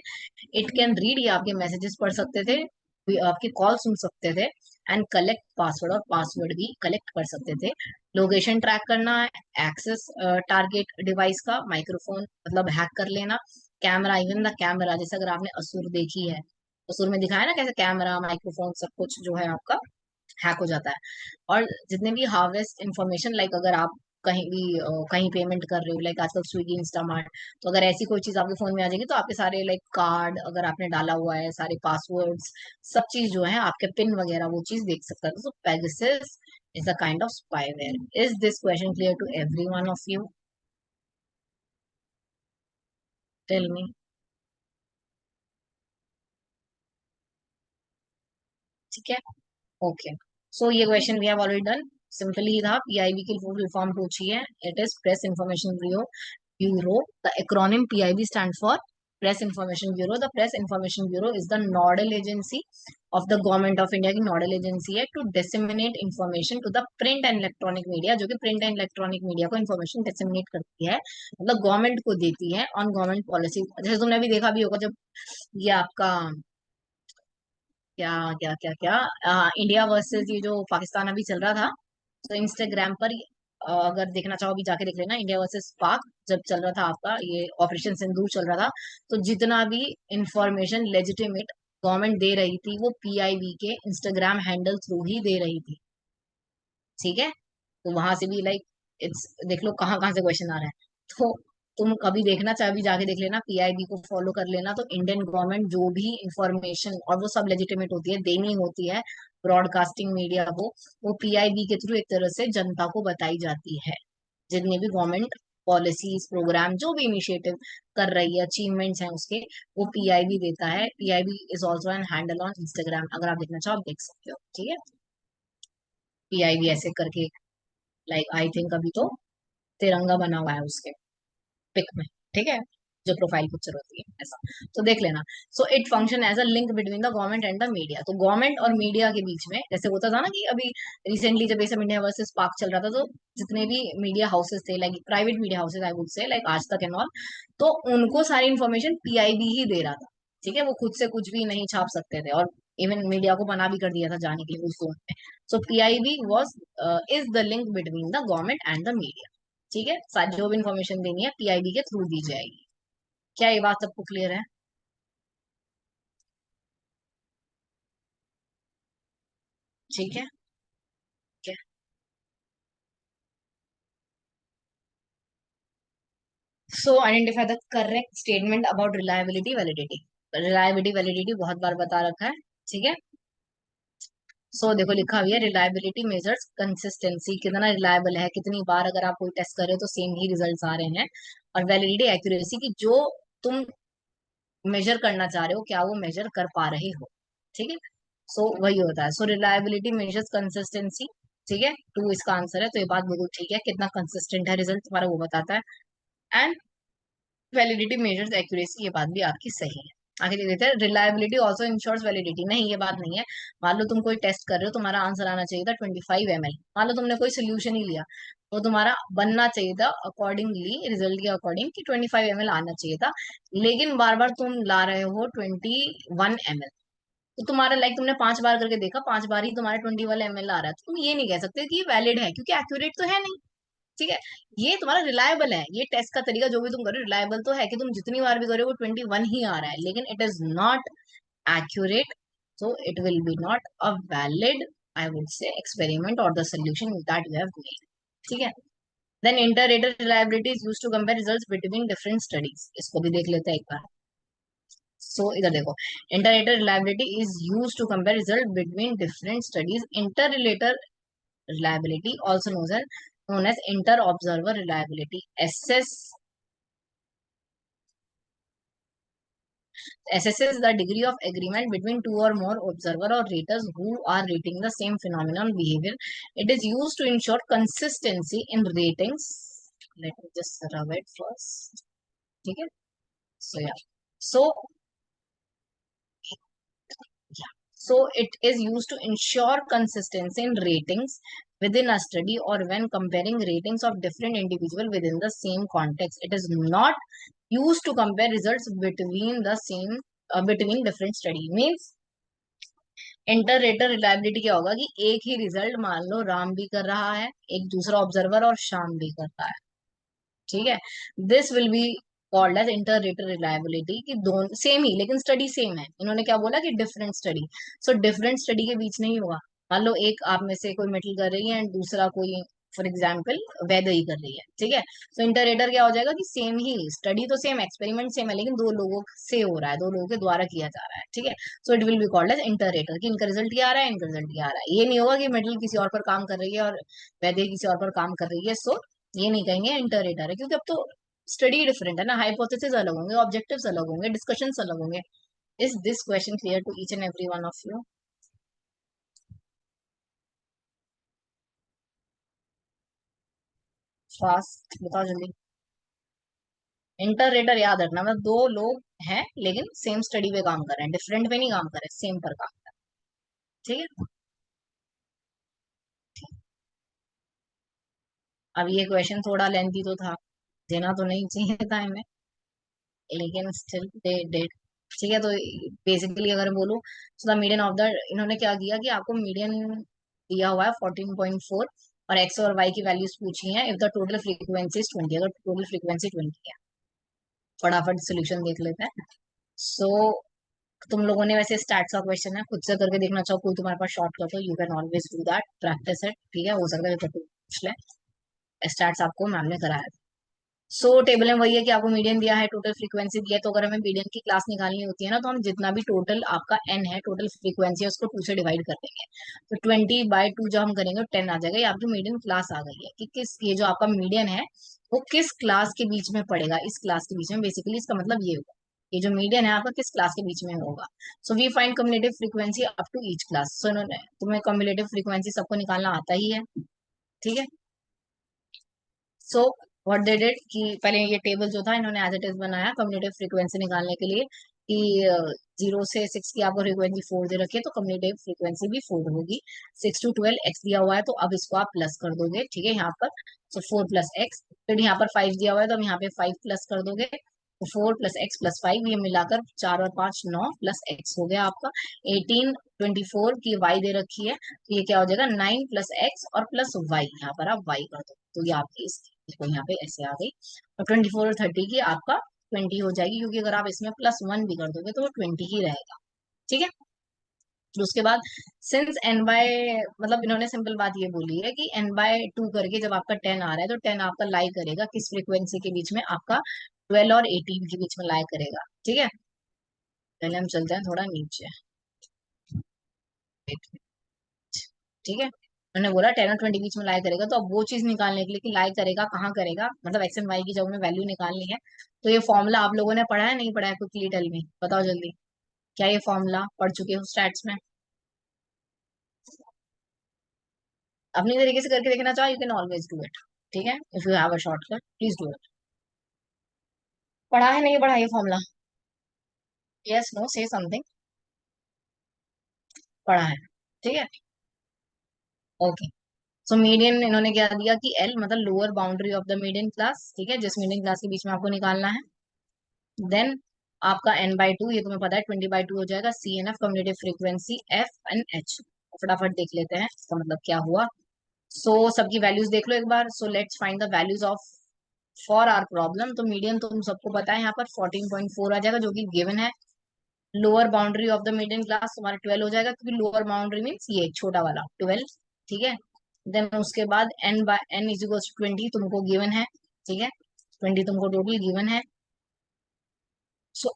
इट कैन रीड, ये आपके मैसेजेस पढ़ सकते थे, आपकी कॉल सुन सकते थे, एंड कलेक्ट पासवर्ड, और पासवर्ड भी कलेक्ट कर सकते थे। लोकेशन ट्रैक करना, एक्सेस टारगेट डिवाइस का, माइक्रोफोन मतलब हैक कर लेना, कैमरा, इवन द कैमरा, जैसे अगर आपने असुर देखी है, असुर में दिखाया ना कैसे कैमरा माइक्रोफोन सब कुछ जो है आपका हैक हो जाता है। और जितने भी हार्वेस्ट इंफॉर्मेशन, लाइक अगर आप कहीं भी कहीं पेमेंट कर रहे हो, लाइक आजकल स्विगी इंस्टामार्ट, तो अगर ऐसी कोई चीज आपके फोन में आ जाएगी, तो आपके सारे लाइक कार्ड अगर आपने डाला हुआ है, सारे पासवर्ड्स, सब चीज जो है आपके पिन वगैरह, वो चीज देख सकता है। तो Pegasus is a kind of spyware. Is this question clear to every one of you? Tell me. ठीक है, ओके। सो ये question we have already done, simply ही था। पीआईबी की फुल फॉर्म पूछी है, it is press information bureau, bureau. The acronym PIB stand for press information bureau. The press information bureau is the nodal agency of the government of India, की nodal agency है to disseminate information to the print and electronic media, जो कि print and electronic media को information disseminate करती है, मतलब government को देती है ऑन गवर्नमेंट पॉलिसी। जैसे तुमने अभी देखा भी होगा, जब ये आपका क्या क्या क्या क्या इंडिया वर्सेस ये जो पाकिस्तान अभी चल रहा था, तो इंस्टाग्राम पर अगर देखना चाहो अभी जाके देख लेना, इंडिया वर्सेस पाक जब चल रहा था आपका ये ऑपरेशन सिंदूर चल रहा था, तो जितना भी इंफॉर्मेशन लेजिटिमेट गवर्नमेंट दे रही थी, वो पीआईबी के इंस्टाग्राम हैंडल थ्रू ही दे रही थी, ठीक है। तो वहां से भी लाइक इट्स, देख लो कहाँ कहाँ से क्वेश्चन आ रहा है। तो तुम कभी देखना चाहे भी जाके देख लेना, पीआईबी को फॉलो कर लेना, तो इंडियन गवर्नमेंट जो भी इंफॉर्मेशन, और वो सब लेजिटिमेट होती है, देनी होती है ब्रॉडकास्टिंग मीडिया को, वो पीआईबी के थ्रू एक तरह से जनता को बताई जाती है। जितने भी गवर्नमेंट पॉलिसीज प्रोग्राम जो भी इनिशिएटिव कर रही है, अचीवमेंट्स हैं उसके, वो पीआईबी देता है। PIB is also an handle on Instagram, अगर आप देखना चाहो आप देख सकते हो, ठीक है। पीआईबी ऐसे करके, लाइक आई थिंक अभी तो तिरंगा बना हुआ है उसके पिक में, ठीक है, जो प्रोफाइल पिक्चर होती है ऐसा, तो देख लेना। So it function as a link between the government and the media, तो गवर्नमेंट और मीडिया के बीच में जैसे होता था ना कि अभी रिसेंटली जब ये सब इंडिया वर्सेस पाक चल रहा था, तो जितने भी मीडिया हाउसेस थे, like private media houses I would say, like आज तक एंड ऑल, तो उनको सारी इन्फॉर्मेशन पीआईबी ही दे रहा था, ठीक है। वो खुद से कुछ भी नहीं छाप सकते थे, और इवन मीडिया को मना भी कर दिया था जाने के लिए उस जोन में। So PIB was is the link between the government and the media, ठीक है। सारी जो भी इन्फॉर्मेशन देनी है पीआईबी के थ्रू दी जाएगी। क्या ये बात सबको क्लियर है? ठीक है, ठीक है। सो identify the correct statement about reliability validity. Reliability validity बहुत बार बता रखा है, ठीक है। सो देखो लिखा हुआ है रिलायबिलिटी मेजर्स कंसिस्टेंसी, कितना रिलायबल है, कितनी बार अगर आप कोई टेस्ट कर रहे हो तो सेम ही रिजल्ट्स आ रहे हैं। और वैलिडिटी एक्यूरेसी की जो तुम मेजर करना चाह रहे हो क्या वो मेजर कर पा रहे हो। ठीक है, सो वही होता है। सो रिलायबिलिटी मेजर्स कंसिस्टेंसी। ठीक है, टू इसका आंसर है, तो ये बात बिल्कुल ठीक है, कितना कंसिस्टेंट है रिजल्ट तुम्हारा वो बताता है। एंड वैलिडिटी मेजर्स एक्यूरेसी, ये बात भी आपकी सही है। आगे देख देते हैं, रिलायबिलिटी ऑल्सो इंश्योर्स वैलिडिटी, नहीं ये बात नहीं है। मान लो तुम कोई टेस्ट कर रहे हो, तुम्हारा आंसर आना चाहिए था 25 ml, मान लो तुमने कोई सोल्यूशन ही लिया, तो तुम्हारा बनना चाहिए था अकॉर्डिंगली रिजल्ट के अकॉर्डिंग कि 25 ml आना चाहिए था, लेकिन बार बार तुम ला रहे हो 21 ml। तो तुम्हारा लाइक तुमने 5 बार करके देखा, 5 बार ही तुम्हारा 21 ml आ रहा है, तो तुम ये नहीं कह सकते कि ये वैलिड है, क्योंकि एक्यूरेट तो है नहीं। ठीक है, ये तुम्हारा रिलायबल है, ये टेस्ट का तरीका जो भी तुम करो रिलायबल तो है कि तुम जितनी बार भी करो वो 21 ही आ रहा है, लेकिन it is not accurate, so it will be not a valid, I would say, experiment or the solution that you have made. ठीक है, then inter-rater reliability is used to compare results between different studies, इसको भी देख लेते हैं एक बार। so इधर देखो, inter-rater reliability is used to compare result between different studies, inter-relater reliability also known as inter-observer reliability, assesses the degree of agreement between two or more observer or raters who are rating the same phenomenon behavior. It is used to ensure consistency in ratings. Let me just rub it first. ठीक है, so yeah, so yeah, so it is used to ensure consistency in ratings within a study or when comparing ratings of different individual within the same context. It is not used to compare results between the same between different study, means inter rater reliability क्या होगा कि एक ही result मान लो राम भी कर रहा है, एक दूसरा ऑब्जर्वर और श्याम भी कर रहा है। ठीक है, this will be called as inter rater reliability, कि दोनों सेम ही लेकिन स्टडी सेम है, इन्होंने क्या बोला कि different study, so different study के बीच नहीं होगा। मान लो एक आप में से कोई मेटल कर रही है एंड दूसरा कोई फॉर एग्जाम्पल वेदर ही कर रही है, ठीक है, तो इंटरेटर क्या हो जाएगा कि सेम ही स्टडी तो सेम, एक्सपेरिमेंट सेम है, लेकिन दो लोगों से हो रहा है, दो लोगों के द्वारा किया जा रहा है। ठीक है, so it will be called as interpreter, कि इनका रिजल्ट क्या आ रहा है, इनका रिजल्ट क्या आ रहा है। ये नहीं होगा कि मेटल किसी और पर काम कर रही है और वेदर किसी और पर काम कर रही है, सो ये नहीं कहेंगे इंटरेटर है, क्योंकि अब तो स्टडी डिफरेंट है ना, हाइपोथेसिस अलग होंगे, ऑब्जेक्टिव्स अलग होंगे, डिस्कशंस अलग होंगे। Is this question clear to each and every one of you? Fast बताओ जल्दी। इंटरेटर याद रखना, मतलब दो लोग हैं लेकिन सेम स्टडी पे काम कर रहे हैं, डिफरेंट पे नहीं काम कर रहे, सेम पर काम कर रहे हैं। ठीक है, अब ये क्वेश्चन थोड़ा लेंथी तो था, देना तो नहीं चाहिए था हमें, लेकिन स्टिल दे डिड। ठीक है, तो बेसिकली अगर बोलूं तो द मीडियन ऑफ द, इन्होंने क्या किया कि आपको मीडियन दिया हुआ है 14.4 और एक्स और वाई की वैल्यूज पूछी हैं, if the total frequency is 20, अगर टोटल फ्रीक्वेंसी 20 है। फटाफट सोल्यूशन देख लेते हैं। सो तुम लोगों ने वैसे स्टैट्स का क्वेश्चन है, खुद से करके देखना चाहो, कोई तुम्हारे पास शॉर्टकट हो, you can always do that, practice it. ठीक है, हो सकता है तो पूछ ले, स्टैट्स आपको मैम ने कराया। सो टेबल में वही है कि आपको मीडियन दिया है, टोटल फ्रीक्वेंसी दिया है, तो अगर हमें मीडियन की क्लास निकालनी होती है ना, तो हम जितना भी टोटल आपका एन है, टोटल फ्रीक्वेंसी है, उसको 2 से डिवाइड कर देंगे। तो 20/2 जब हम करेंगे तो 10 आ जाएगा, ये आपकी मीडियन क्लास आ गई है कि किस, ये जो आपका मीडियन है वो किस क्लास के बीच में पड़ेगा, इस क्लास के बीच में, बेसिकली इसका मतलब ये होगा, ये जो मीडियन है आपका किस क्लास के बीच में होगा। So we find cumulative frequency up to each class. So इन्होंने, तुम्हें कम्युलेटिव फ्रीक्वेंसी सबको निकालना आता ही है। ठीक है, सो व्हाट दे डिड कि पहले ये टेबल जो था इन्होंने एज इट इज बनाया कम्युलेटिव फ्रीक्वेंसी निकालने के लिए, कि 0 से 6 की आपको फ्रीक्वेंसी 4 दे रखी है, तो कम्युलेटिव फ्रीक्वेंसी भी 4 होगी। 6 to 12 एक्स दिया हुआ है, तो अब इसको आप प्लस कर दोगे। ठीक है, यहाँ पर सो 4 + x, फिर यहाँ पर 5 दिया हुआ है, तो हम यहाँ पे 5 प्लस कर दोगे, तो 4 + x + 5, ये मिलाकर 4 और 5 9 प्लस एक्स हो गया आपका 18। 24 की वाई दे रखी है, तो ये क्या हो जाएगा 9 + x और प्लस वाई, यहाँ पर आप वाई कर दो, तो ये आपकी इसको यहाँ पे ऐसे आ गई। और 24 और 30 की आपका 20 हो जाएगी, क्योंकि अगर आप इसमें +1 भी कर दोगे तो वो 20 ही रहेगा। ठीक है, तो उसके बाद सिंस एन बाय, मतलब इन्होंने सिंपल बात ये बोली है कि n/2 करके जब आपका 10 आ रहा है, तो 10 आपका लाई करेगा किस फ्रीक्वेंसी के बीच में, आपका 12 और 18 के बीच में लाई करेगा। ठीक है, पहले हम चलते हैं थोड़ा नीचे। ठीक है, मैंने बोला 10 और 20 बीच में लाई करेगा, तो अब वो चीज निकालने के लिए कि लाई करेगा कहाँ करेगा, मतलब एक्स एंड वाई की जब हमें वैल्यू निकालनी है, तो ये फॉर्मूला आप लोगों ने पढ़ा है नहीं पढ़ा है, क्विकली टेल मी, बताओ जल्दी। क्या ये फॉर्मूला पढ़ चुके हो स्टैट्स में? अपनी तरीके से करके देखना चाहो, you can always do it. ठीक है, if you have a shortcut please do it. पढ़ा है नहीं पढ़ा ये formula? Yes no say something. पढ़ा है, ठीक है। ओके, सो मीडियन इन्होंने क्या दिया कि एल मतलब lower boundary of the median class, ठीक है, जिस मीडियन क्लास के बीच में आपको निकालना है। देन आपका n/2, ये तुम्हें पता है 20/2 हो जाएगा। C N F commutative frequency F N H, फटाफट देख लेते हैं इसका मतलब क्या हुआ। सबकी वैल्यूज देख लो एक बार। Let's find the values of for our problem. तो मीडियन तुम सबको पता है यहाँ पर 14.4 आ जाएगा, जो कि गिवन है। Lower boundary of the median class तुम्हारा 12 हो जाएगा, क्योंकि लोअर बाउंड्री मीन्स ये छोटा वाला 12। ठीक है, देन उसके बाद n इज इक्वल 20 तुमको गिवन है। ठीक है, 20 तुमको टोटल गिवन है।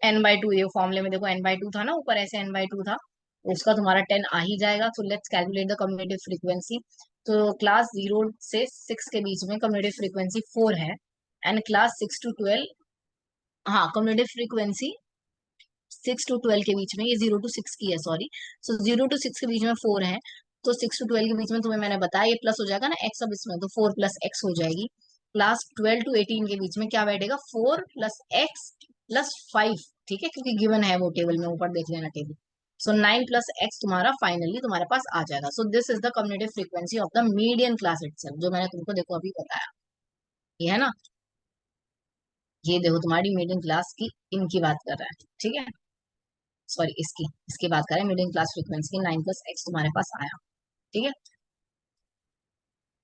n/2, ये फॉर्मूले में देखो n/2 था ना, ऊपर ऐसे n/2 था, तो उसका तुम्हारा 10 आ ही जाएगा। Let's calculate the commutative frequency. तो क्लास 0 से 6 के बीच में कम्युटेटिव फ्रीक्वेंसी 4 है, एंड क्लास 6 to 12, हाँ कम्युटेटिव फ्रीक्वेंसी 6 to 12 के बीच में, ये 0 to 6 की है, सॉरी। 0 to 6 के बीच में 4 है, तो 6 to 12 के बीच में तुम्हें मैंने बताया ये प्लस हो जाएगा ना एक्स, अब इसमें तो 4 + x हो जाएगी। क्लास 12 to 18 के बीच में क्या बैठेगा, 4 + x + 5। ठीक है, क्योंकि गिवन है वो टेबल में, ऊपर देख लेना टेबल। 9 + x तुम्हारा फाइनली तुम्हारे पास आ जाएगा। This is the cumulative frequency of the median class itself, जो मैंने तुमको देखो अभी बताया। ये है ना, ये देखो तुम्हारी मीडियन क्लास की इनकी बात कर रहा है। ठीक है, सॉरी इसकी इसकी बात करें, मीडियम क्लास फ्रीक्वेंसी की 9 + x तुम्हारे पास आया। ठीक है,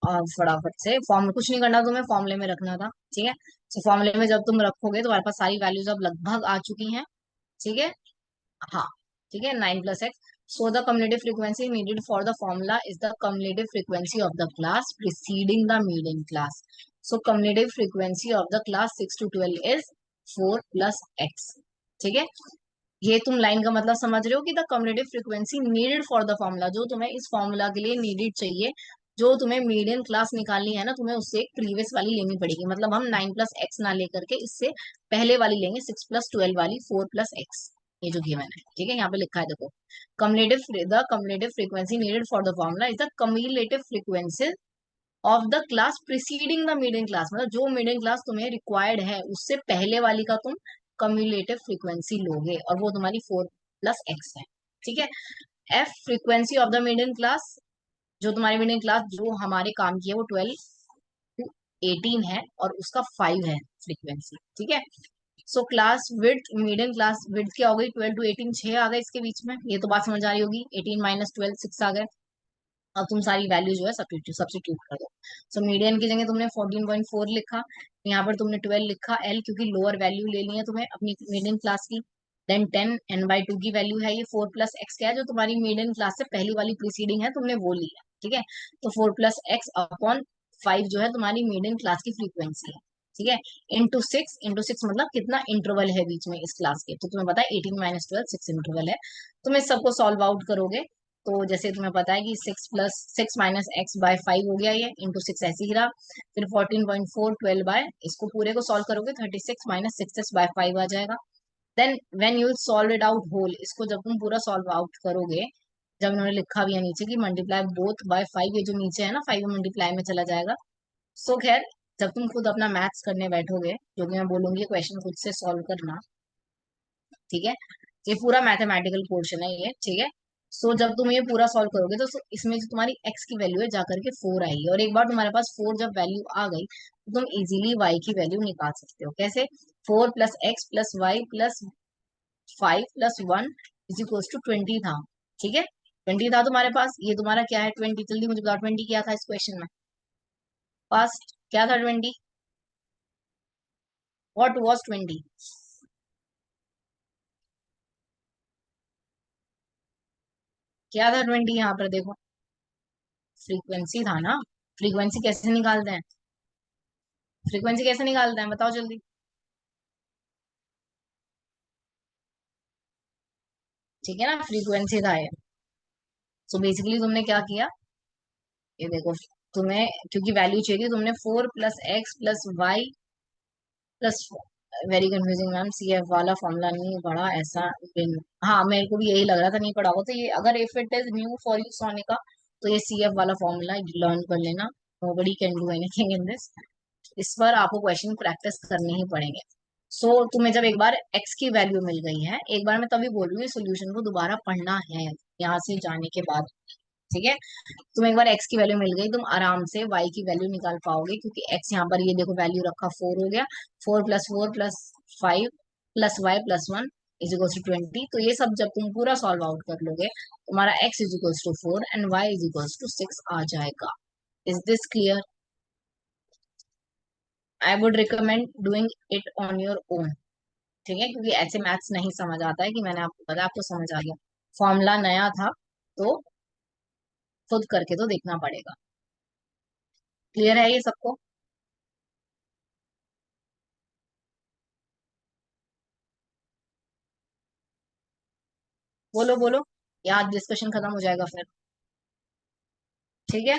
और फटाफट से फॉर्म कुछ नहीं करना, तुम्हें फॉर्मूले में रखना था। ठीक है, फॉर्मूले में जब तुम रखोगे तो तुम्हारे पास सारी वैल्यूज अब लगभग आ चुकी हैं। ठीक है, हाँ, ठीक है, 9 + x। The cumulative frequency needed for the formula is the cumulative frequency of the class preceding the median class. Cumulative frequency of the class 6 to 12 is 4 + x। ठीक है, ये तुम लाइन का मतलब समझ रहे हो कि the cumulative frequency needed for the formula, जो तुम्हें इस फॉर्मूला के लिए नीडेड चाहिए, जो तुम्हें मीडियन क्लास निकालनी है ना, तुम्हें उससे एक प्रीवियस वाली लेनी पड़ेगी। मतलब हम 9 + x ना लेकर के इससे पहले वाली लेंगे, 6 + 12 वाली, 4 + x, ये जो गिवन है। ठीक है, यहाँ पे लिखा है देखो, cumulative frequency needed for the formula is the cumulative frequency of the class preceding the median class, मतलब जो मीडियन क्लास तुम्हें रिक्वायर्ड है उससे पहले वाली का तुम कम्युलेटिव फ्रीक्वेंसी लोगे, और वो तुम्हारी 4 + x है। ठीक है, F frequency of the median class, जो तुम्हारी मीडियन क्लास जो हमारे काम की है वो 12 to 18 है, और उसका 5 है फ्रीक्वेंसी। ठीक है, class width, median class width क्या हो गई, 12 to 18, 6 आ गए इसके बीच में, ये तो बात समझ आ रही होगी। 18 - 12 6 आ गए। अब तुम सारी वैल्यू जो है सब्स्टिट्यूट कर दो। मीडियन की जगह तुमने 14.4 लिखा, यहाँ पर तुमने 12 लिखा एल, क्योंकि लोअर वैल्यू लेनी है तुम्हें अपनी मीडियन क्लास की। देन 10 n/2 की वैल्यू है, ये 4 + x क्या है, जो तुम्हारी मीडियन क्लास से पहली वाली प्रीसीडिंग है, तुमने वो लिया। ठीक है, तो 4 + x/5 जो है तुम्हारी मीडियन क्लास की फ्रीक्वेंसी है। ठीक है, इंटू 6 मतलब कितना इंटरवल है बीच में इस क्लास के, तो तुम्हें पता है 18 - 12 6 इंटरवल है। तुम इस सबको सॉल्व आउट करोगे, तो जैसे तुम्हें पता है कि 6 + 6 - x/5 हो गया, ये इंटू 6 ऐसे ही रहा। फिर 14.4 12 बाय, इसको पूरे को सॉल्व करोगे 36 - 6s/5 आ जाएगा। Then when you solve it out whole, इसको जब तुम पूरा सॉल्व आउट करोगे, जब उन्होंने लिखा भी है नीचे कि मल्टीप्लाई बोथ बाय 5, ये जो नीचे है ना 5 मल्टीप्लाई में चला जाएगा। खैर, जब तुम खुद अपना मैथ्स करने बैठोगे, जो कि मैं बोलूंगी क्वेश्चन खुद से सॉल्व करना। ठीक है, ये पूरा मैथमेटिकल पोर्शन है ये। ठीक है, जब तुम ये पूरा सॉल्व करोगे, तो इसमें जो तुम्हारी x की वैल्यू है जाकर के 4 आएगी, और एक बार तुम्हारे पास 4 जब वैल्यू आ गई, तो तुम इजीली y की वैल्यू निकाल सकते हो। कैसे, 4 + x + y + 5 + 1 is equal to 20 था। ठीक है, 20 था तुम्हारे पास, ये तुम्हारा क्या है 20, जल्दी मुझे बताओ 20 क्या था इस क्वेश्चन में। पास्ट क्या था 20, व्हाट वाज 20, क्या था 20 यहाँ पर देखो, फ्रीक्वेंसी था ना। फ्रीक्वेंसी कैसे निकालते हैं, फ्रीक्वेंसी कैसे निकालते हैं बताओ जल्दी। ठीक है ना, फ्रीक्वेंसी था ये। बेसिकली तुमने क्या किया, ये देखो, तुम्हें क्योंकि वैल्यू चाहिए थी, तुमने 4 + x + y plus, very confusing ma'am, C F वाला फॉर्मूला नहीं पढ़ा ऐसा। हाँ, मेरे को भी यही लग रहा था नहीं पढ़ा होगा, तो ये अगर if it is new for you Sonika, तो ये सी एफ वाला फॉर्मूला लर्न कर लेना। Nobody can do anything in this. इस बार आपको क्वेश्चन प्रैक्टिस करने ही पड़ेंगे। तुम्हें जब एक बार एक्स की वैल्यू मिल गई है, एक बार मैं तभी बोल रही हूँ सोल्यूशन को दोबारा पढ़ना है यहाँ से जाने के बाद। ठीक है, तुम्हें एक बार एक्स की वैल्यू मिल गई, तुम आराम से वाई की वैल्यू निकाल पाओगे, क्योंकि एक्स यहाँ पर ये देखो वैल्यू रखा 4 हो गया। 4 + 4 + 5 +y +1 = 20। तो ये सब जब तुम पूरा सॉल्व आउट कर लोगे, तुम्हारा x = 4 एंड y = 6 आ जाएगा। Is this clear? I would recommend doing it on your own. ठीक है, क्योंकि ऐसे मैथ्स नहीं समझ आता है कि मैंने आपको बताया, आपको समझ आ गया। फॉर्मूला नया था, तो खुद करके तो देखना पड़ेगा। क्लियर है ये सबको? बोलो बोलो, यहाँ डिस्कशन खत्म हो जाएगा फिर। ठीक है,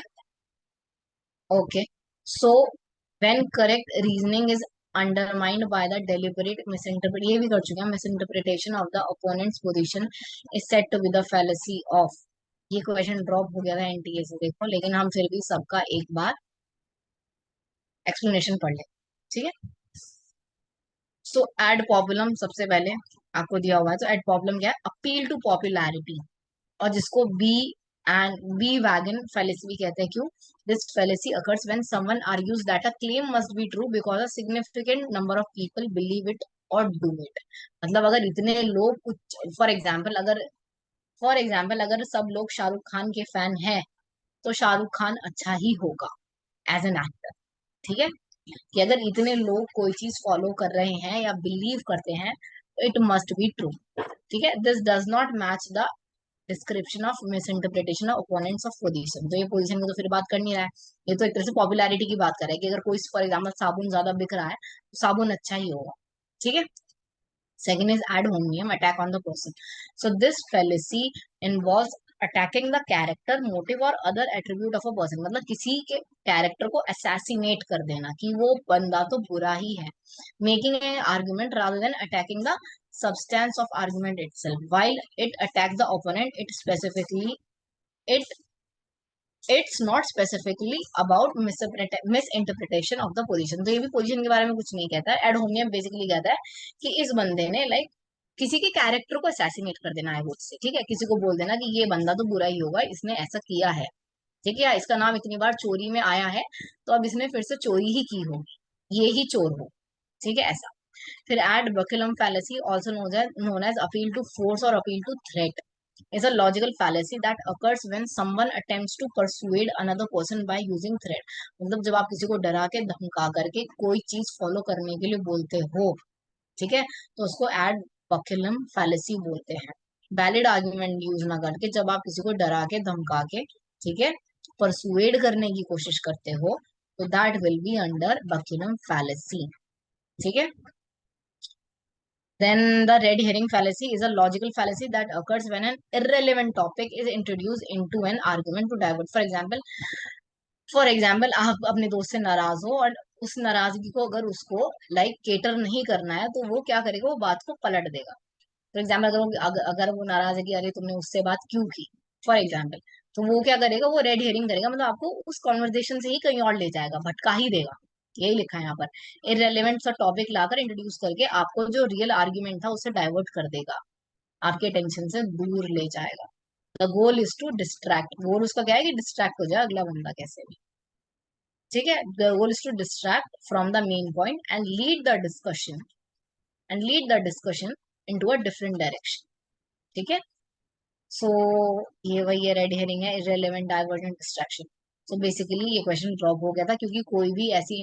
okay. So when correct reasoning is undermined by the deliberate misinterpret, ये भी कर चुके हैं, misinterpretation of the opponents position is set with the fallacy of. ये क्वेश्चन ड्रॉप हो गया था एनटीए से, देखो, लेकिन हम फिर भी सबका एक बार एक्सप्लेनेशन पढ़ ले। ठीक है, सो एड प्रॉब्लम सबसे पहले आपको दिया हुआ है, तो एड प्रॉब्लम क्या है? अपील टू पॉपुलैरिटी, और जिसको bandwagon fallacy भी कहते हैं। क्यों? This fallacy occurs when someone argues that a claim must be true because a significant number of people believe it और डू इट। मतलब अगर इतने लोग कुछ, फॉर एग्जाम्पल अगर सब लोग शाहरुख खान के फैन हैं, तो शाहरुख खान अच्छा ही होगा एज एन एक्टर। ठीक है, कि अगर इतने लोग कोई चीज फॉलो कर रहे हैं या बिलीव करते हैं, तो इट मस्ट बी ट्रू। ठीक है, this does not match the description of misinterpretation of opponents of position. तो ये पोजीशन की तो फिर बात कर नहीं रहा है, ये तो एक तरह से पॉपुलैरिटी की बात कर रहा है, कि अगर कोई फॉर एग्जाम्पल साबुन ज्यादा बिक रहा है, तो साबुन अच्छा ही होगा। ठीक है, second is ad hominem, attack on the person. So this fallacy involves attacking the character, motive or other attribute of a person। मतलब किसी के कैरेक्टर को assassinate कर देना, कि वो बंदा तो बुरा ही है। Making an argument rather than attacking the substance of argument itself। While it attacks the opponent, it it's not specifically about misinterpretation of the position. तो ये भी पोजीशन के बारे में कुछ नहीं कहता है। एड होमियम बेसिकली कहता है कि इस बंदे ने लाइक किसी के कैरेक्टर को असैसिनेट कर देना है वो से। ठीक है, किसी को बोल देना कि ये बंदा तो बुरा ही होगा, इसने ऐसा किया है। ठीक है, इसका नाम इतनी बार चोरी में आया है, तो अब इसने फिर से चोरी ही की होगी, ये ही चोर हो। ठीक है, ऐसा। फिर ad baculum fallacy, also known as appeal to force और appeal to threat, is a logical fallacy that occurs when someone attempts to persuade another person by using threat। मतलब जब आप किसी को डरा के धमका करके कोई चीज फॉलो करने के लिए बोलते हो, ठीक है, तो उसको एड बकिलम फैलेसी बोलते हैं। वैलिड आर्ग्यूमेंट यूज ना करके जब आप किसी को डरा के धमका के, ठीक है, परसुएड करने की कोशिश करते हो, तो that will be under baculum fallacy. ठीक है, then the red herring fallacy is a logical fallacy that occurs when an irrelevant topic is introduced into an argument to divert। For example आप अपने दोस्त से नाराज हो, और उस नाराजगी को अगर उसको केटर नहीं करना है, तो वो क्या करेगा? वो बात को पलट देगा। फॉर एग्जाम्पल अगर वो नाराज है कि अरे तुमने उससे बात क्यों की, फॉर एग्जाम्पल, तो वो क्या करेगा? वो रेड हेयरिंग करेगा, मतलब आपको उस कॉन्वर्जेशन से ही कहीं और ले जाएगा, भटका ही देगा। यही लिखा है यहाँ पर, इररेलेवेंट सा टॉपिक लाकर इंट्रोड्यूस करके आपको जो रियल आर्ग्यूमेंट था उससे डाइवर्ट कर देगा, आपके टेंशन से दूर ले जाएगा। The goal is to distract, goal उसका क्या है? कि डिस्ट्रैक्ट हो जाए अगला बंदा कैसे भी। ठीक है, the goal is to distract from the main point and lead the discussion into a different direction. ठीक है, सो ये वही है, रेड हेरिंग है, irrelevant, divergent, distraction. So basically ये क्वेश्चन ड्रॉप हो गया था, क्योंकि कोई भी ऐसी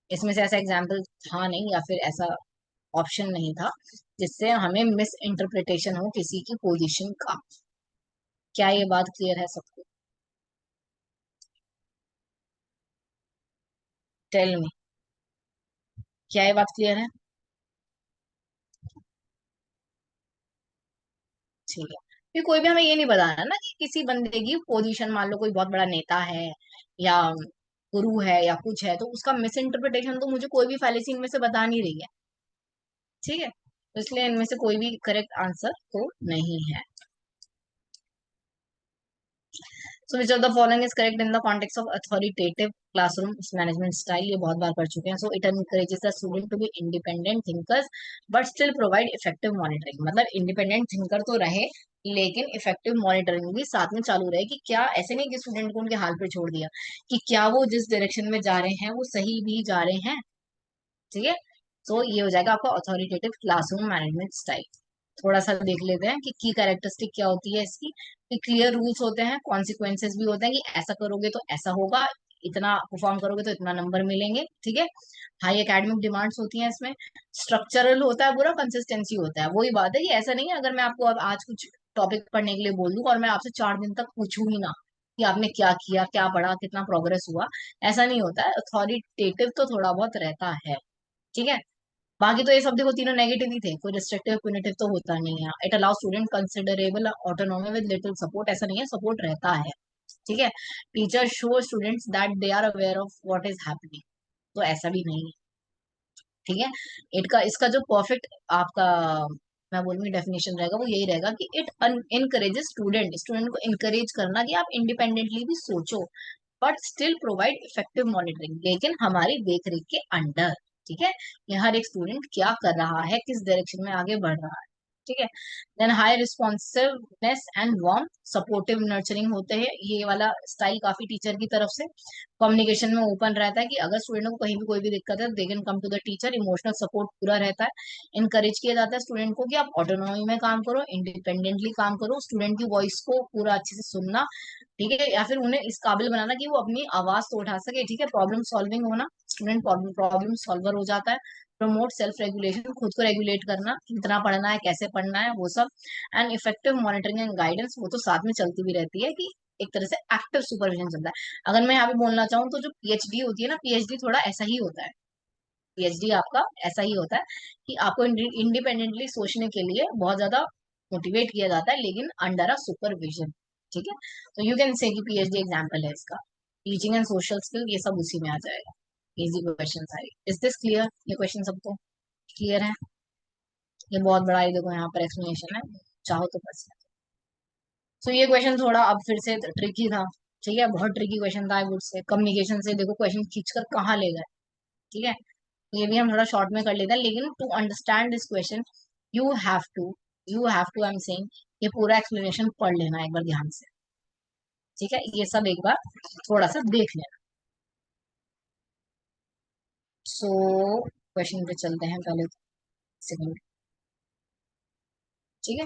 इसमें से ऐसा एग्जाम्पल था नहीं, या फिर ऐसा ऑप्शन नहीं था जिससे हमें मिस इंटरप्रिटेशन हो किसी की पोजीशन का। क्या ये बात क्लियर है सबको? टेल मी, क्या ये बात क्लियर है? ठीक है, कि कोई भी हमें ये नहीं बताना ना कि किसी बंदे की पोजीशन, मान लो कोई बहुत बड़ा नेता है या गुरु है या कुछ है, तो उसका मिस इंटरप्रिटेशन तो मुझे कोई भी फैलेसी इनमें से बता नहीं रही है। ठीक है, तो इसलिए इनमें से कोई भी करेक्ट आंसर तो नहीं है। So which of the following is correct in the context of authoritative classroom management style, ये बहुत बार कर चुके हैं। So it encourages the student to be independent thinkers but still provide effective monitoring, मतलब इंडिपेंडेंट थिंकर तो रहे लेकिन इफेक्टिव मॉनिटरिंग भी साथ में चालू रहे, कि क्या ऐसे नहीं कि स्टूडेंट को उनके हाल पे छोड़ दिया, कि क्या वो जिस डायरेक्शन में जा रहे हैं वो सही भी जा रहे हैं। ठीक है, तो ये हो जाएगा आपका अथॉरिटेटिव क्लासरूम मैनेजमेंट स्टाइल। थोड़ा सा देख लेते हैं कि की कैरेक्टरिस्टिक क्या होती है इसकी। कि क्लियर रूल्स होते हैं, कॉन्सिक्वेंसेस भी होते हैं, कि ऐसा करोगे तो ऐसा होगा, इतना परफॉर्म करोगे तो इतना नंबर मिलेंगे। ठीक है, हाई एकेडमिक डिमांड्स होती हैं इसमें। स्ट्रक्चरल होता है पूरा, कंसिस्टेंसी होता है। वही बात है कि ऐसा नहीं है अगर मैं आपको अब आज कुछ टॉपिक पढ़ने के लिए बोल दूं और मैं आपसे 4 दिन तक पूछूं ही ना कि आपने क्या किया, क्या पढ़ा, कितना प्रोग्रेस हुआ, ऐसा नहीं होता है। अथॉरिटेटिव तो थोड़ा बहुत रहता है। ठीक है, बाकी तो ये सब देखो तीनों नेगेटिव ही थे, कोई रिस्ट्रिक्टिव पुनिटिव तो होता नहीं है। It allow student considerable autonomy with little support, ऐसा नहीं है, सपोर्ट रहता है। ठीक है, teacher show students that they are aware of what is happening, तो ऐसा भी नहीं है। ठीक है, इनका इसका जो परफेक्ट आपका मैं बोलूंगी डेफिनेशन रहेगा वो यही रहेगा कि इट इनकरेजेस स्टूडेंट, स्टूडेंट को इनकरेज करना कि आप इंडिपेंडेंटली भी सोचो but still provide effective monitoring, लेकिन हमारी देख रेख के अंडर। ठीक है, ये हर एक स्टूडेंट क्या कर रहा है, किस डायरेक्शन में आगे बढ़ रहा है। ठीक है, then high responsiveness and warm supportive nurturing होते हैं, ये वाला स्टाइल काफी टीचर की तरफ से। कम्युनिकेशन में ओपन रहता है कि अगर स्टूडेंट को कहीं भी कोई भी दिक्कत है they can come to the teacher, emotional support पूरा रहता है। इनकरेज किया जाता है स्टूडेंट को कि आप ऑटोनॉमी में काम करो, इंडिपेंडेंटली काम करो, स्टूडेंट की वॉइस को पूरा अच्छे से सुनना। ठीक है, या फिर उन्हें इस काबिल बनाना कि वो अपनी आवाज तो उठा सके। ठीक है, प्रॉब्लम सॉल्विंग होना, स्टूडेंट प्रॉब्लम सॉल्वर हो जाता है। प्रमोट सेल्फ रेगुलेशन, खुद को रेगुलेट करना, कितना पढ़ना है, कैसे पढ़ना है, वो सब। And effective monitoring and guidance, वो तो साथ में चलती भी रहती है कि एक तरह से एक्टिव सुपरविजन चलता है। अगर मैं यहाँ पे बोलना चाहूँ तो जो पीएचडी होती है ना, पीएचडी थोड़ा ऐसा ही होता है। पीएचडी आपका ऐसा ही होता है कि आपको इंडिपेंडेंटली सोचने के लिए बहुत ज्यादा मोटिवेट किया जाता है, लेकिन अंडर अ सुपरविजन। ठीक है, तो यू कैन से कि पीएचडी एग्जाम्पल है इसका। टीचिंग एंड सोशल स्किल, ये सब उसी में आ जाएगा। इजी क्वेश्चन सारी। Is this clear? ये क्वेश्चन सबको क्लियर है? ये बहुत बड़ा, ये देखो यहाँ पर एक्सप्लेनेशन है, चाहो तो बस। तो ये क्वेश्चन थोड़ा अब फिर से ट्रिकी था। ठीक है, बहुत ट्रिकी क्वेश्चन था आई वुड से। कम्युनिकेशन से देखो क्वेश्चन खींचकर कहाँ ले गए। ठीक है, ये भी हम थोड़ा शॉर्ट में कर लेते हैं, लेकिन to understand this question you have to I am saying, ये पूरा एक्सप्लेनेशन पढ़ लेना एक बार ध्यान से। ठीक है, ये सब एक बार थोड़ा सा देख लेना। सो क्वेश्चन पे चलते हैं पहले तो, सेकंड। ठीक है,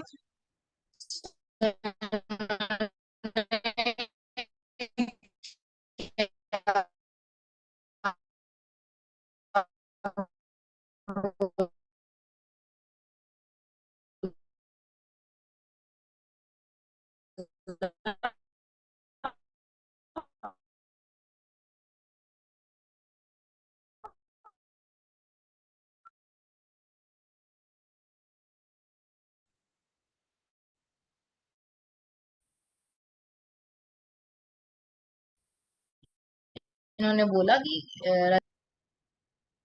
इन्होंने बोला कि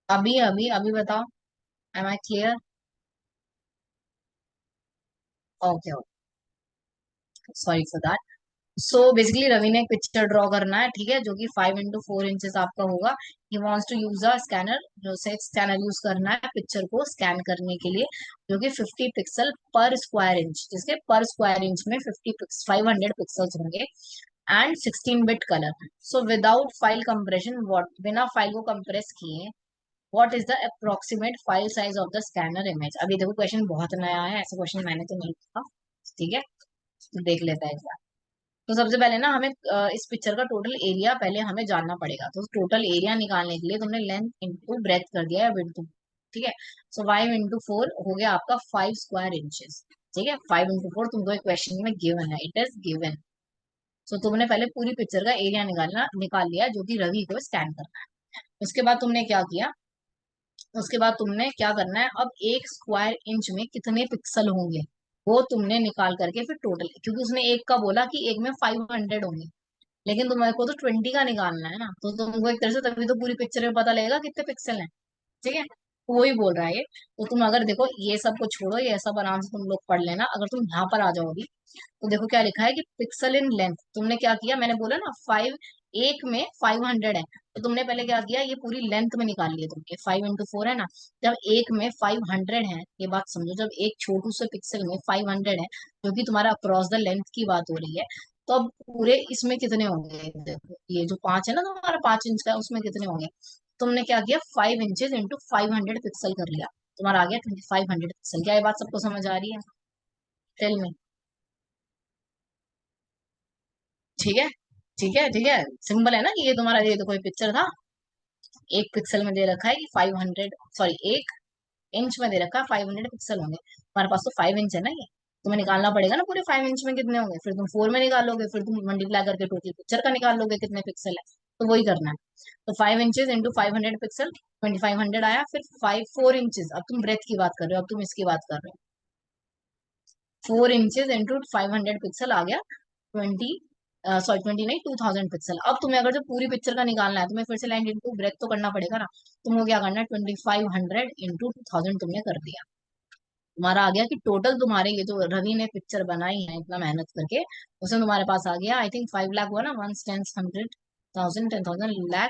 अभी अभी अभी बताओ, am I clear? Okay, sorry for that. So basically Ravi ने एक पिक्चर ड्रॉ करना है, ठीक है, जो कि 5x4 इंचेस आपका होगा। He wants to use a scanner, जो से स्कैनर यूज करना है पिक्चर को स्कैन करने के लिए, जो कि 50 पिक्सल पर स्क्वायर इंच, जिसके पर स्क्वायर इंच में 500 पिक्सल्स होंगे। And 16 bit colour. So without file compression, what, बिना फाइल को कंप्रेस किए, what is the approximate file size of the scanner image. अभी देखो क्वेश्चन बहुत नया है, ऐसा क्वेश्चन मैंने तो नहीं देखा। ठीक है, तो देख लेता है एक बार। तो सबसे पहले ना हमें इस पिक्चर का टोटल एरिया पहले हमें जानना पड़ेगा। तो टोटल एरिया निकालने के लिए तुमने लेंथ इंटू ब्रेथ कर दिया है विड्थ। ठीक है, सो 5x4 हो गया आपका 5 स्क्वायर इंचेस। ठीक है, 5x4 तुमको एक क्वेश्चन में गिवन है, इट इज गिवन। सो तुमने पहले पूरी पिक्चर का एरिया निकाल लिया जो कि रवि को स्कैन करना है। उसके बाद तुमने क्या किया, उसके बाद तुमने क्या करना है, अब 1 स्क्वायर इंच में कितने पिक्सल होंगे वो तुमने निकाल करके फिर टोटल, क्योंकि उसने एक का बोला कि एक में 500 होंगे, लेकिन तुम्हारे को तो 20 का निकालना है ना, तो तुमको एक तरह से तभी तो पूरी पिक्चर में पता लगेगा कितने पिक्सल हैं। ठीक है, तो वही बोल रहा है ये। तो तुम अगर देखो ये सब को छोड़ो, ये सब आराम से तुम लोग पढ़ लेना, अगर तुम यहाँ पर आ जाओगी तो देखो क्या लिखा है कि पिक्सल इन लेंथ। तुमने क्या किया, मैंने बोला ना फाइव, एक में 500 है, तो तुमने पहले क्या किया, ये पूरी लेंथ में निकाल लिया तुमने, 5 into 4 है ना। जब एक में 500 है, ये बात समझो, जब एक छोटू से पिक्सल में 500 है, जो कि तुम्हारा अक्रॉस द लेंथ की बात हो रही है, तो अब पूरे इसमें कितने होंगे, देखो ये जो 5 है ना तुम्हारा 5 इंच का, उसमें कितने होंगे। तुमने क्या किया, 5 इंचेस इंटू 500 पिक्सल कर लिया, तुम्हारा आ गया 2500 पिक्सल। क्या ये बात सबको समझ आ रही है? टेल में। ठीक है, ठीक है, ठीक है। सिंपल है ना कि ये तुम्हारा, ये देखो ये पिक्चर था, एक पिक्सल में दे रखा है कि 500, सॉरी 1 इंच में दे रखा है 500 पिक्सल होंगे, हमारे पास तो 5 इंच है ना ये। तुम्हें निकालना पड़ेगा ना पूरे 5 इंच में कितने होंगे, फिर तुम 4 में निकालोगे, फिर तुम मल्टीप्लाई करके टोटल पिक्चर का निकाल लोगे कितने पिक्सल है। तो वही करना है। तो 5 इंचेस इंटू 500 पिक्सल, 2500 आया, फिर 4 इंचेस, अब तुम ब्रेथ की बात कर रहे हो, अब तुम इसकी बात कर रहे हो। 4 इंचेस इंटू 500 पिक्सल आ गया 20, सॉरी 20 नहीं, 2000 पिक्सल। अब तुम्हें अगर जो पूरी पिक्चर का निकालना है, तुम्हें फिर से लाइन इंटू ब्रेथ तो करना पड़ेगा ना। तुमको क्या करना है, 2500 इंटू 2000 तुमने कर दिया, तुम्हारा आ गया कि टोटल तुम्हारे ये जो रवि ने पिक्चर बनाई है इतना मेहनत करके, उसमें तुम्हारे पास आ गया आई थिंक 5 लाख हुआ ना, 1 10 100 1000 10,000 लाख,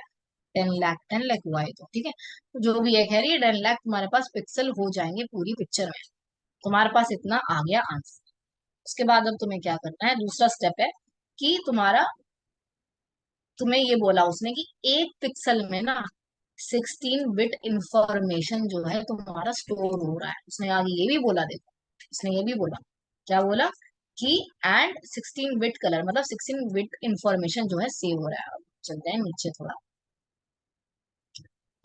10 लाख, 10 लाख हुआ है, तो ठीक है। तो जो भी एक है ये 10 लाख तुम्हारे पास पिक्सल हो जाएंगे पूरी पिक्चर में। तुम्हारे पास इतना आ गया आंसर। उसके बाद अब तुम्हें क्या करना है, दूसरा स्टेप है कि तुम्हारा, तुम्हें ये बोला उसने कि एक पिक्सल में ना 16 बिट इंफॉर्मेशन जो है तुम्हारा स्टोर हो रहा है। उसने आगे ये भी बोला, देखो उसने ये भी बोला, क्या बोला कि एंड 16 बिट कलर, मतलब 16 बिट इंफॉर्मेशन जो है सेव हो रहा है। अब चलते हैं नीचे थोड़ा,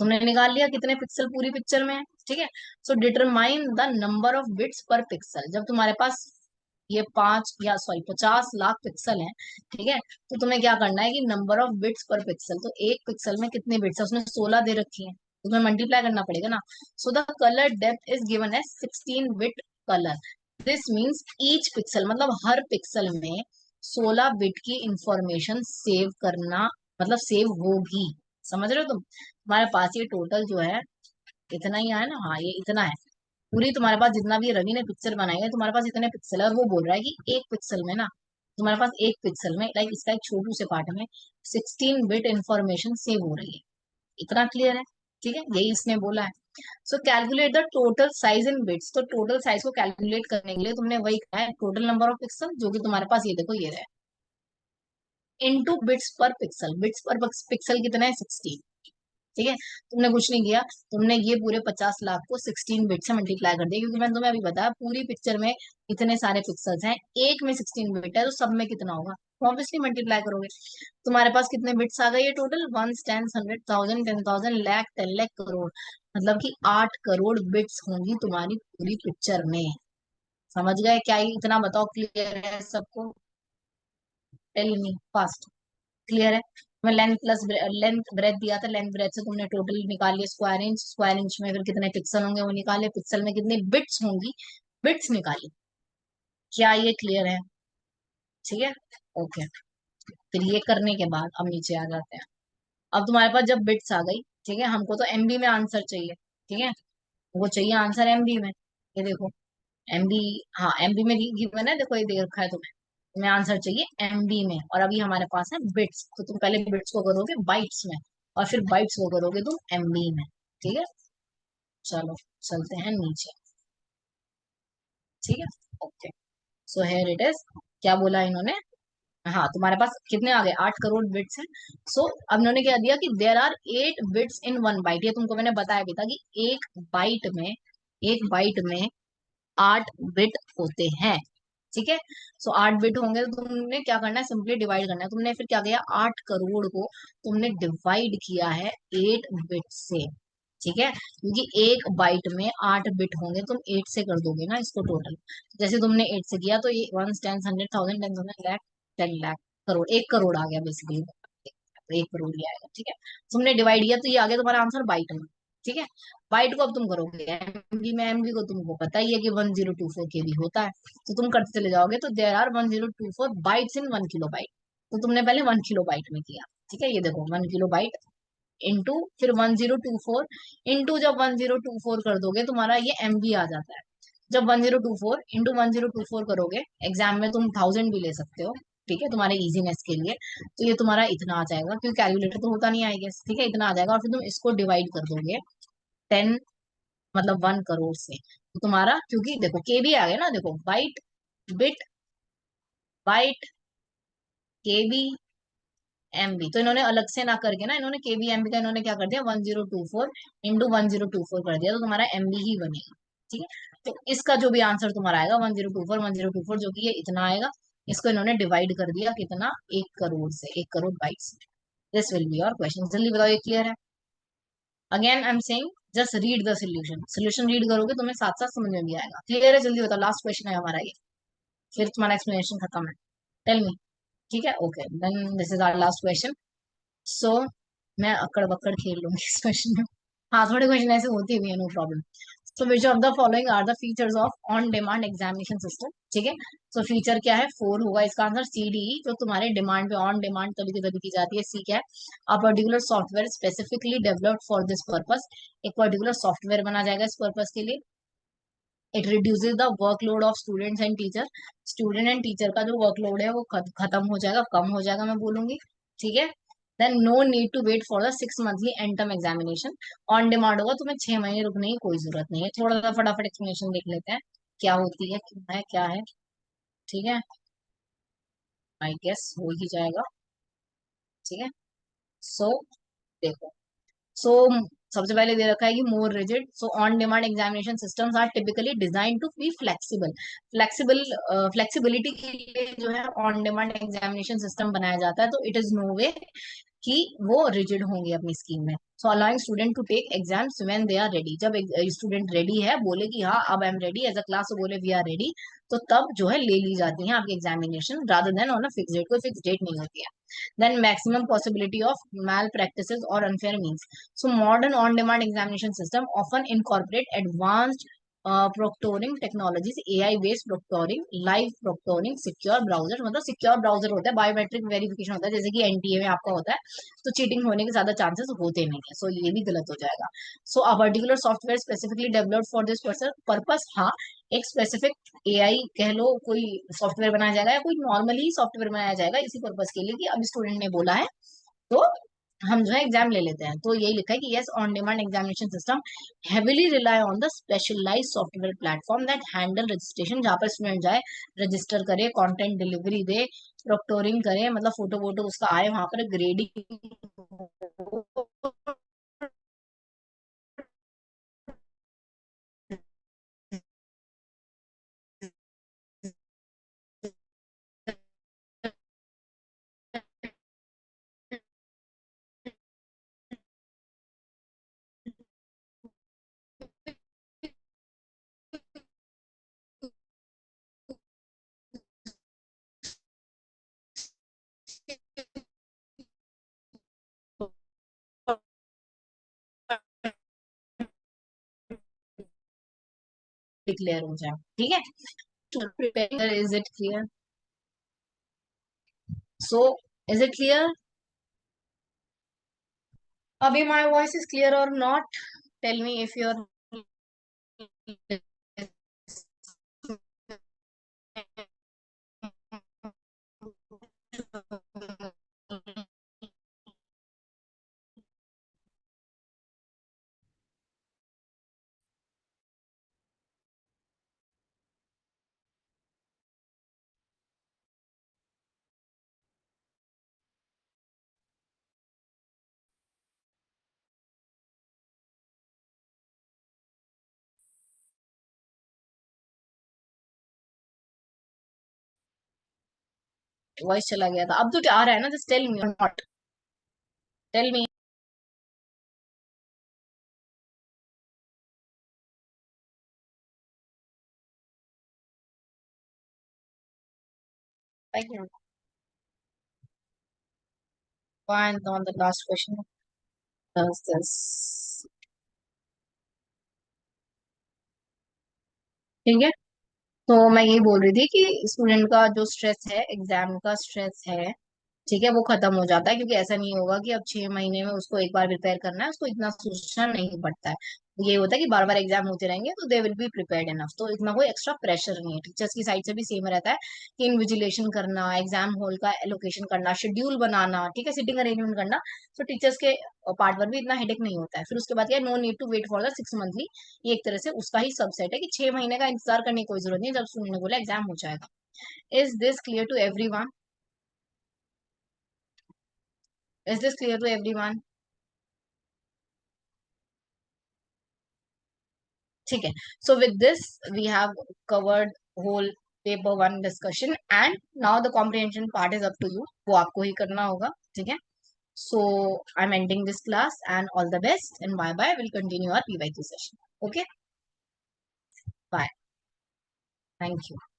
तुमने निकाल लिया कितने पिक्सल पूरी पिक्चर में है। ठीक है, so determine the number of bits per pixel. जब तुम्हारे पास ये 50 लाख पिक्सल है, ठीक है, तो तुम्हें क्या करना है कि number of bits per pixel, तो एक पिक्सल में कितने बिट्स है, उसने 16 दे रखी है, तो तुम्हें मल्टीप्लाई करना पड़ेगा ना। So the colour depth is given as 16 bit colour. This means each pixel, मतलब हर पिक्सल में 16 बिट की इंफॉर्मेशन सेव करना, मतलब सेव होगी। समझ रहे हो तुम? तुम्हारे पास ये टोटल जो है इतना ही आया ना, हाँ ये इतना है। पूरी तुम्हारे पास जितना भी रवि ने पिक्चर बनाई है, तुम्हारे पास इतने पिक्सल है, और वो बोल रहा है कि एक पिक्सल में ना, तुम्हारे पास एक पिक्सल में, लाइक इसका एक छोटू से पार्ट में 16 बिट इंफॉर्मेशन सेव हो रही है। इतना क्लियर है? ठीक है, यही इसने बोला है। सो calculate the total size in bits. तो टोटल साइज को कैलकुलेट करने के लिए तुमने वही कहा है, टोटल नंबर ऑफ पिक्सल जो कि तुम्हारे पास ये देखो ये रहा है, into bits per pixel. Bits per pixel कितना है, 16। ठीक है, तुमने कुछ नहीं किया, तुमने ये पूरे 50 लाख को 16 बिट से मल्टीप्लाई कर दिया, क्योंकि मैंने तुम्हें अभी बताया पूरी पिक्चर में इतने सारे पिक्सल्स हैं, एक में 16 बिट है, तो सब में कितना होगा, तो ऑब्वियसली मल्टीप्लाई करोगे। तुम्हारे पास कितने बिट्स आ गए ये टोटल, 1 10 100 1000 10,000 लाख 10 लाख करोड़, मतलब कि 8 करोड़ बिट्स होंगी तुम्हारी पूरी पिक्चर में। समझ गए क्या? ये इतना बताओ, क्लियर है सबको? Tell me fast. क्लियर है? मैं लेंथ प्लस लेंथ ब्रेथ दिया था, लेंथ ब्रेथ से तुमने टोटल निकाल लिया स्क्वायर इंच, स्क्वायर इंच में फिर कितने पिक्सल होंगे वो निकाले, पिक्सल में कितनी बिट्स होंगी, बिट्स निकाली। क्या ये क्लियर है? ठीक है, ओके। फिर ये करने के बाद अब नीचे आ जाते हैं। अब तुम्हारे पास जब बिट्स आ गई, ठीक है, हमको तो एमबी में आंसर चाहिए। ठीक है, वो चाहिए आंसर एमबी में, ये देखो एमबी, हाँ एमबी में गिवन है, देखो ये दे रखा है तुम्हें, तुम्हें आंसर चाहिए एमबी में, और अभी हमारे पास है बिट्स, तो तुम पहले बिट्स को करोगे बाइट्स में, और फिर बाइट्स को करोगे तुम एमबी में। ठीक है, चलो चलते हैं नीचे। ठीक है, okay, so here it is. क्या बोला इन्होंने, हाँ तुम्हारे पास कितने आ गए, 8 करोड़ बिट्स हैं। सो अब इन्होंने क्या दिया कि there are 8 bits in 1 byte. ये तुमको मैंने बताया भी था कि बाइट में एक बाइट में 8 बिट होते हैं। ठीक है, सो 8 बिट होंगे, तो तुमने क्या करना है, सिंपली डिवाइड करना है। तुमने फिर क्या किया, 8 करोड़ को तुमने डिवाइड किया है 8 बिट से। ठीक है, क्योंकि एक बाइट में 8 बिट होंगे, तुम 8 से कर दोगे ना इसको टोटल, जैसे तुमने 8 से किया, तो ये 1 10 100 1000 10,000 लाख 10 लाख करोड़, 1 करोड़ आ गया बेसिकली, तो 1 करोड़ ही आएगा। ठीक है, तुमने डिवाइड किया तो ये आ गया तुम्हारा आंसर बाइट में। ठीक है। बाइट को अब तुम करोगे एमबी में, एमबी को तुमको पता ही है कि 1024 केबी होता है, तो तुम करते चले जाओगे, तो there are 1024 bytes in 1 kilobyte. तो तुमने पहले 1 किलो बाइट में किया, ठीक है, ये देखो 1 किलो बाइट इंटू फिर 1024 इंटू, जब 1024 कर दोगे तुम्हारा ये एमबी आ जाता है। जब 1024 इंटू 1024 करोगे, एग्जाम में तुम 1000 भी ले सकते हो, ठीक है, तुम्हारे इजीनेस के लिए। तो ये तुम्हारा इतना आ जाएगा, क्योंकि कैलकुलेटर तो होता नहीं, आई गेस, ठीक है, इतना आ जाएगा, और फिर तुम इसको डिवाइड कर दोगे 10, मतलब 1 करोड़ से, तो तुम्हारा, क्योंकि देखो के भी आ गया ना, देखो बाइट, बिट, बाइट, के बी, एमबी, तो इन्होंने अलग से ना करके ना, इन्होंने केबी एमबी का इन्होंने क्या कर दिया, 1024 इंटू 1024 कर दिया, तो तुम्हारा एमबी ही बनेगा, ठीक है। तो इसका जो भी आंसर तुम्हारा आएगा 1024 जो कि ये इतना आएगा, इसको इन्होंने डिवाइड कर दिया कितना, 1 करोड़ से, 1 crore bytes. This will be your question, जल्दी बताओ ये क्लियर है? Again I am saying, just read the solution, solution read करोगे तुम्हें साथ साथ समझ में भी आएगा। क्लियर है? जल्दी बताओ, लास्ट क्वेश्चन है हमारा ये, फिर तुम्हारा एक्सप्लेनेशन खत्म है। Tell me. ठीक है, okay, then this is our last question. So मैं अकड़ बकड़ खेल लूंगी इस क्वेश्चन में। हाँ, थोड़े क्वेश्चन ऐसे होते भी है, no problem. So which of the following are the features of on demand examination system? ठीक है, सो फीचर क्या है, 4 होगा इसका आंसर। सी डी ई, जो तुम्हारे डिमांड पे, ऑन डिमांड तभी की तभी की जाती है। सी क्या है, अ particular software specifically developed for this purpose, एक पर्टिकुलर सॉफ्टवेयर बना जाएगा इस पर्पस के लिए। It reduces the workload of students and teacher, student and teacher का जो वर्कलोड है वो खत्म हो जाएगा, कम हो जाएगा, मैं बोलूंगी, ठीक है। Then no need to wait for the 6 monthly end term examination, on demand होगा, तुम्हें 6 महीने रुकने की कोई जरूरत नहीं है। थोड़ा सा फटाफट एक्सप्लेनेशन देख लेते हैं, क्या होती है, क्यों है, क्या है, ठीक है, आई गेस हो ही जाएगा, ठीक है। सो देखो, सो सबसे पहले दे रखा है कि more rigid, so on demand examination systems are typically design to be flexible, flexible, flexibility के लिए जो है ऑन डिमांड एग्जामिनेशन सिस्टम बनाया जाता है, तो इट इज नो वे कि वो रिजिड होंगे अपनी स्कीम में। So allowing student to take exams when they are ready, जब स्टूडेंट रेडी है, बोले कि हाँ अब I am ready, as a class बोले वी आर रेडी, तो तब जो है ले ली जाती है आपकी examination, rather than on a fix date, कोई फिक्स डेट नहीं होती है। Then maximum possibility of malpractices और unfair means, so modern on demand examination system often incorporate advanced proctoring technologies, AI based proctoring, live proctoring, secure browser, मतलब secure browser होता है, biometric verification होता है, जैसे कि एनटीए में आपका होता है, तो चीटिंग होने के ज्यादा चांसेस होते नहीं है, सो ये भी गलत हो जाएगा। So a particular software specifically developed for this purpose, हाँ, एक स्पेसिफिक एआई कह लो, कोई सॉफ्टवेयर बनाया जाएगा, या कोई नॉर्मली सॉफ्टवेयर बनाया जाएगा इसी पर्पस के लिए, कि अब स्टूडेंट ने बोला है तो हम जो है एग्जाम ले लेते हैं, तो यही लिखा है कि yes, on demand examination system heavily rely on the specialise software platform that handle registration, जहाँ पर स्टूडेंट जाए, रजिस्टर करे, कंटेंट डिलीवरी दे, प्रोक्टोरिंग करे, मतलब फोटो वोटो उसका आए, वहां पर ग्रेडिंग डिक्लेयर हो जाए, ठीक है। Is it clear? So is it clear? अभी my voice is clear or not? Tell me if your voice चला गया था, अब तो आ रहा है ना, just tell me or not, tell me. Fine, on the last question does this. ठीक है। तो मैं यही बोल रही थी कि स्टूडेंट का जो स्ट्रेस है, एग्जाम का स्ट्रेस है, ठीक है, वो खत्म हो जाता है, क्योंकि ऐसा नहीं होगा कि अब 6 महीने में उसको एक बार प्रिपेयर करना है, उसको इतना सोचना नहीं पड़ता है। ये होता है कि बार बार एग्जाम होते रहेंगे तो they will be prepared enough, तो इतना कोई एक्स्ट्रा प्रेशर नहीं है। टीचर्स की साइड से भी सेम रहता है कि इन्विजिलेशन करना, एग्जाम हॉल का एलोकेशन करना, शेड्यूल बनाना, ठीक है, सिटिंग अरेंजमेंट करना, तो टीचर्स के पार्ट पर भी इतना हेडेक नहीं होता है। फिर उसके बाद क्या, no need to wait for the 6 monthly, ये एक तरह से उसका ही सबसेट है कि 6 महीने का इंतजार करने की कोई जरूरत नहीं है, जब स्टूडेंट ने बोला एग्जाम हो जाएगा। Is this clear to everyone? Is this clear to everyone? ठीक है। So with this we have covered whole paper one discussion, and now the comprehension part is up to you, वो आपको ही करना होगा। ठीक है। So I am ending this class, and all the best, and bye bye, will continue our PYQ session. Okay, bye, thank you.